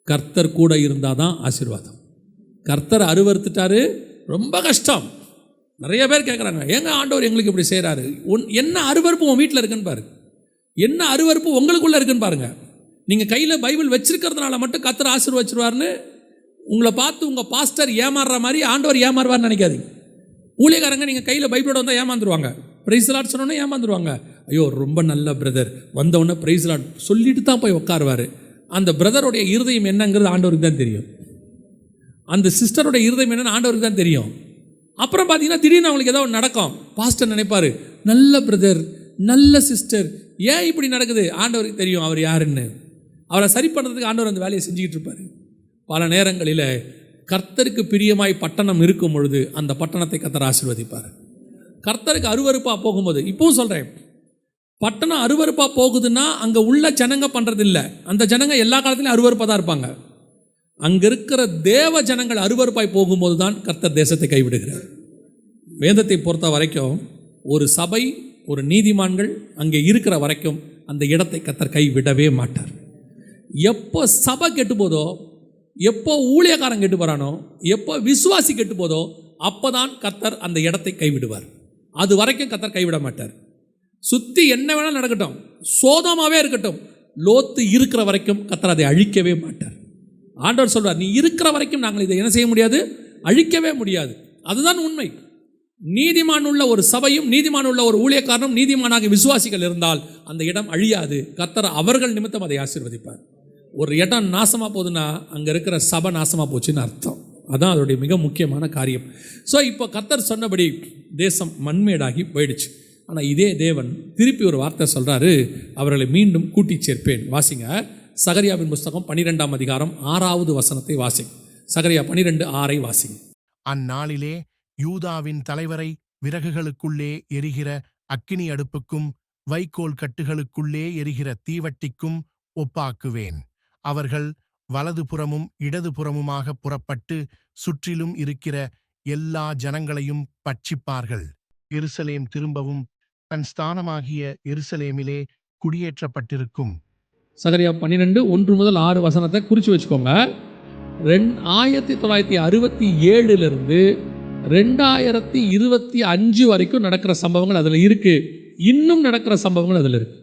Speaker 2: கர்த்தர் கூட இருந்தால் தான் ஆசீர்வாதம். கர்த்தர் அருவறுத்துட்டாரு, ரொம்ப கஷ்டம். நிறைய பேர் கேட்குறாங்க, ஏங்க ஆண்டவர் எங்களுக்கு இப்படி செய்கிறாரு? என்ன அருவறுப்பு உன் வீட்டில் இருக்குன்னு பாரு, என்ன அருவறுப்பு உங்களுக்குள்ளே இருக்குன்னு பாருங்கள். நீங்கள் கையில் பைபிள் வச்சிருக்கிறதுனால மட்டும் கர்த்தர் ஆசீர்வதிச்சிருவார்னு உங்களை பார்த்து உங்கள் பாஸ்டர் ஏமாறுற மாதிரி ஆண்டவர் ஏமாறுவார்னு நினைக்காதீங்க. ஊழியக்காரங்க நீங்கள் கையில் பைபிளோட வந்தால் ஏமாந்துருவாங்க, பிரைஸ் லார்ட் சொன்னோன்னே ஏமாந்துருவாங்க. ஐயோ ரொம்ப நல்ல பிரதர் வந்தவுடனே பிரைஸ் லார்ட் சொல்லிட்டு தான் போய் உட்காருவார். அந்த பிரதருடைய இருதயம் என்னங்கிறது ஆண்டவருக்கு தான் தெரியும், அந்த சிஸ்டருடைய இருதயம் என்னன்னு ஆண்டவருக்கு தான் தெரியும். அப்புறம் பார்த்தீங்கன்னா திடீர்னு அவங்களுக்கு ஏதோ நடக்கும். பாஸ்டர் நினைப்பார், நல்ல பிரதர் நல்ல சிஸ்டர், ஏன் இப்படி நடக்குது? ஆண்டவருக்கு தெரியும் அவர் யாருன்னு. அவரை சரி பண்ணுறதுக்கு ஆண்டவர் அந்த வேலையை செஞ்சுக்கிட்டு இருப்பார். பல நேரங்களில் கர்த்தருக்கு பிரியமாய் பட்டணம் இருக்கும் பொழுது அந்த பட்டணத்தை கர்த்தர் ஆசீர்வதிப்பார். கர்த்தருக்கு அருவருப்பாக போகும்போது, இப்பவும் சொல்கிறேன், பட்டணம் அருவருப்பாக போகுதுன்னா அங்கே உள்ள ஜனங்க பண்ணுறது இல்லை, அந்த ஜனங்க எல்லா காலத்துலையும் அருவருப்பாக தான் இருப்பாங்க. அங்கே இருக்கிற தேவ ஜனங்கள் அருவருப்பாய் போகும்போது தான் கர்த்தர் தேசத்தை கைவிடுகிறார். வேதத்தை பொறுத்த வரைக்கும் ஒரு சபை, ஒரு நீதிமான்கள் அங்கே இருக்கிற வரைக்கும் அந்த இடத்தை கர்த்தர் கைவிடவே மாட்டார். எப்போ சபை கெட்டு போதோ, எப்போ ஊழியக்காரன் கெட்டு போகிறானோ, எப்போ விசுவாசி கெட்டு போதோ அப்போ தான் கர்த்தர் அந்த இடத்தை கைவிடுவார். அது வரைக்கும் கர்த்தர் கைவிட மாட்டார். சுற்றி என்ன வேணால் நடக்கட்டும், சோதமாகவே இருக்கட்டும், லோத்து இருக்கிற வரைக்கும் கர்த்தர் அதை அழிக்கவே மாட்டார். ஆண்டவர் சொல்வார், நீ இருக்கிற வரைக்கும் நாங்கள் இதை என்ன செய்ய முடியாது, அழிக்கவே முடியாது. அதுதான் உண்மை. நீதிமான் உள்ள ஒரு சபையும் நீதிமான் உள்ள ஒரு ஊழியக்காரனும் நீதிமானாக விசுவாசிகள் இருந்தால் அந்த இடம் அழியாது. கர்த்தர் அவர்கள் நிமித்தம் அதை ஆசீர்வதிப்பார். ஒரு இடம் நாசமாக போகுதுன்னா அங்கே இருக்கிற சபை நாசமாக போச்சுன்னு அர்த்தம். அதான் அதோடைய மிக முக்கியமான காரியம். ஸோ இப்போ கர்த்தர் சொன்னபடி தேசம் மண்மேடாகி போயிடுச்சு. ஆனால் இதே தேவன் திருப்பி ஒரு வார்த்தை சொல்கிறாரு, அவர்களை மீண்டும் கூட்டி சேர்ப்பேன். வாசிங்க, சகரியாவின் புஸ்தகம் 12ஆம் அதிகாரம் 6வது வசனத்தை வாசிங்க. சகரியா 12:6 வாசிங்க.
Speaker 4: அந்நாளிலே யூதாவின் தலைவரை விறகுகளுக்குள்ளே எரிகிற அக்கினி அடுப்புக்கும் வைக்கோல் கட்டுகளுக்குள்ளே எரிகிற தீவட்டிக்கும் ஒப்பாக்குவேன். அவர்கள் வலதுபுறமும் இடதுபுறமுமாக புறப்பட்டு சுற்றிலும் இருக்கிற எல்லா ஜனங்களையும் பட்சிப்பார்கள். எருசலேம் திரும்பவும் தன் ஸ்தானமாகிய எருசலேமிலே குடியேற்றப்பட்டிருக்கும்.
Speaker 2: சகரியா 12:1 முதல் 6 வசனத்தை குறித்து வச்சுக்கோங்க. 1967 2025 வரைக்கும் நடக்கிற சம்பவங்கள் அதில் இருக்குது. இன்னும் நடக்கிற சம்பவங்கள் அதில் இருக்குது.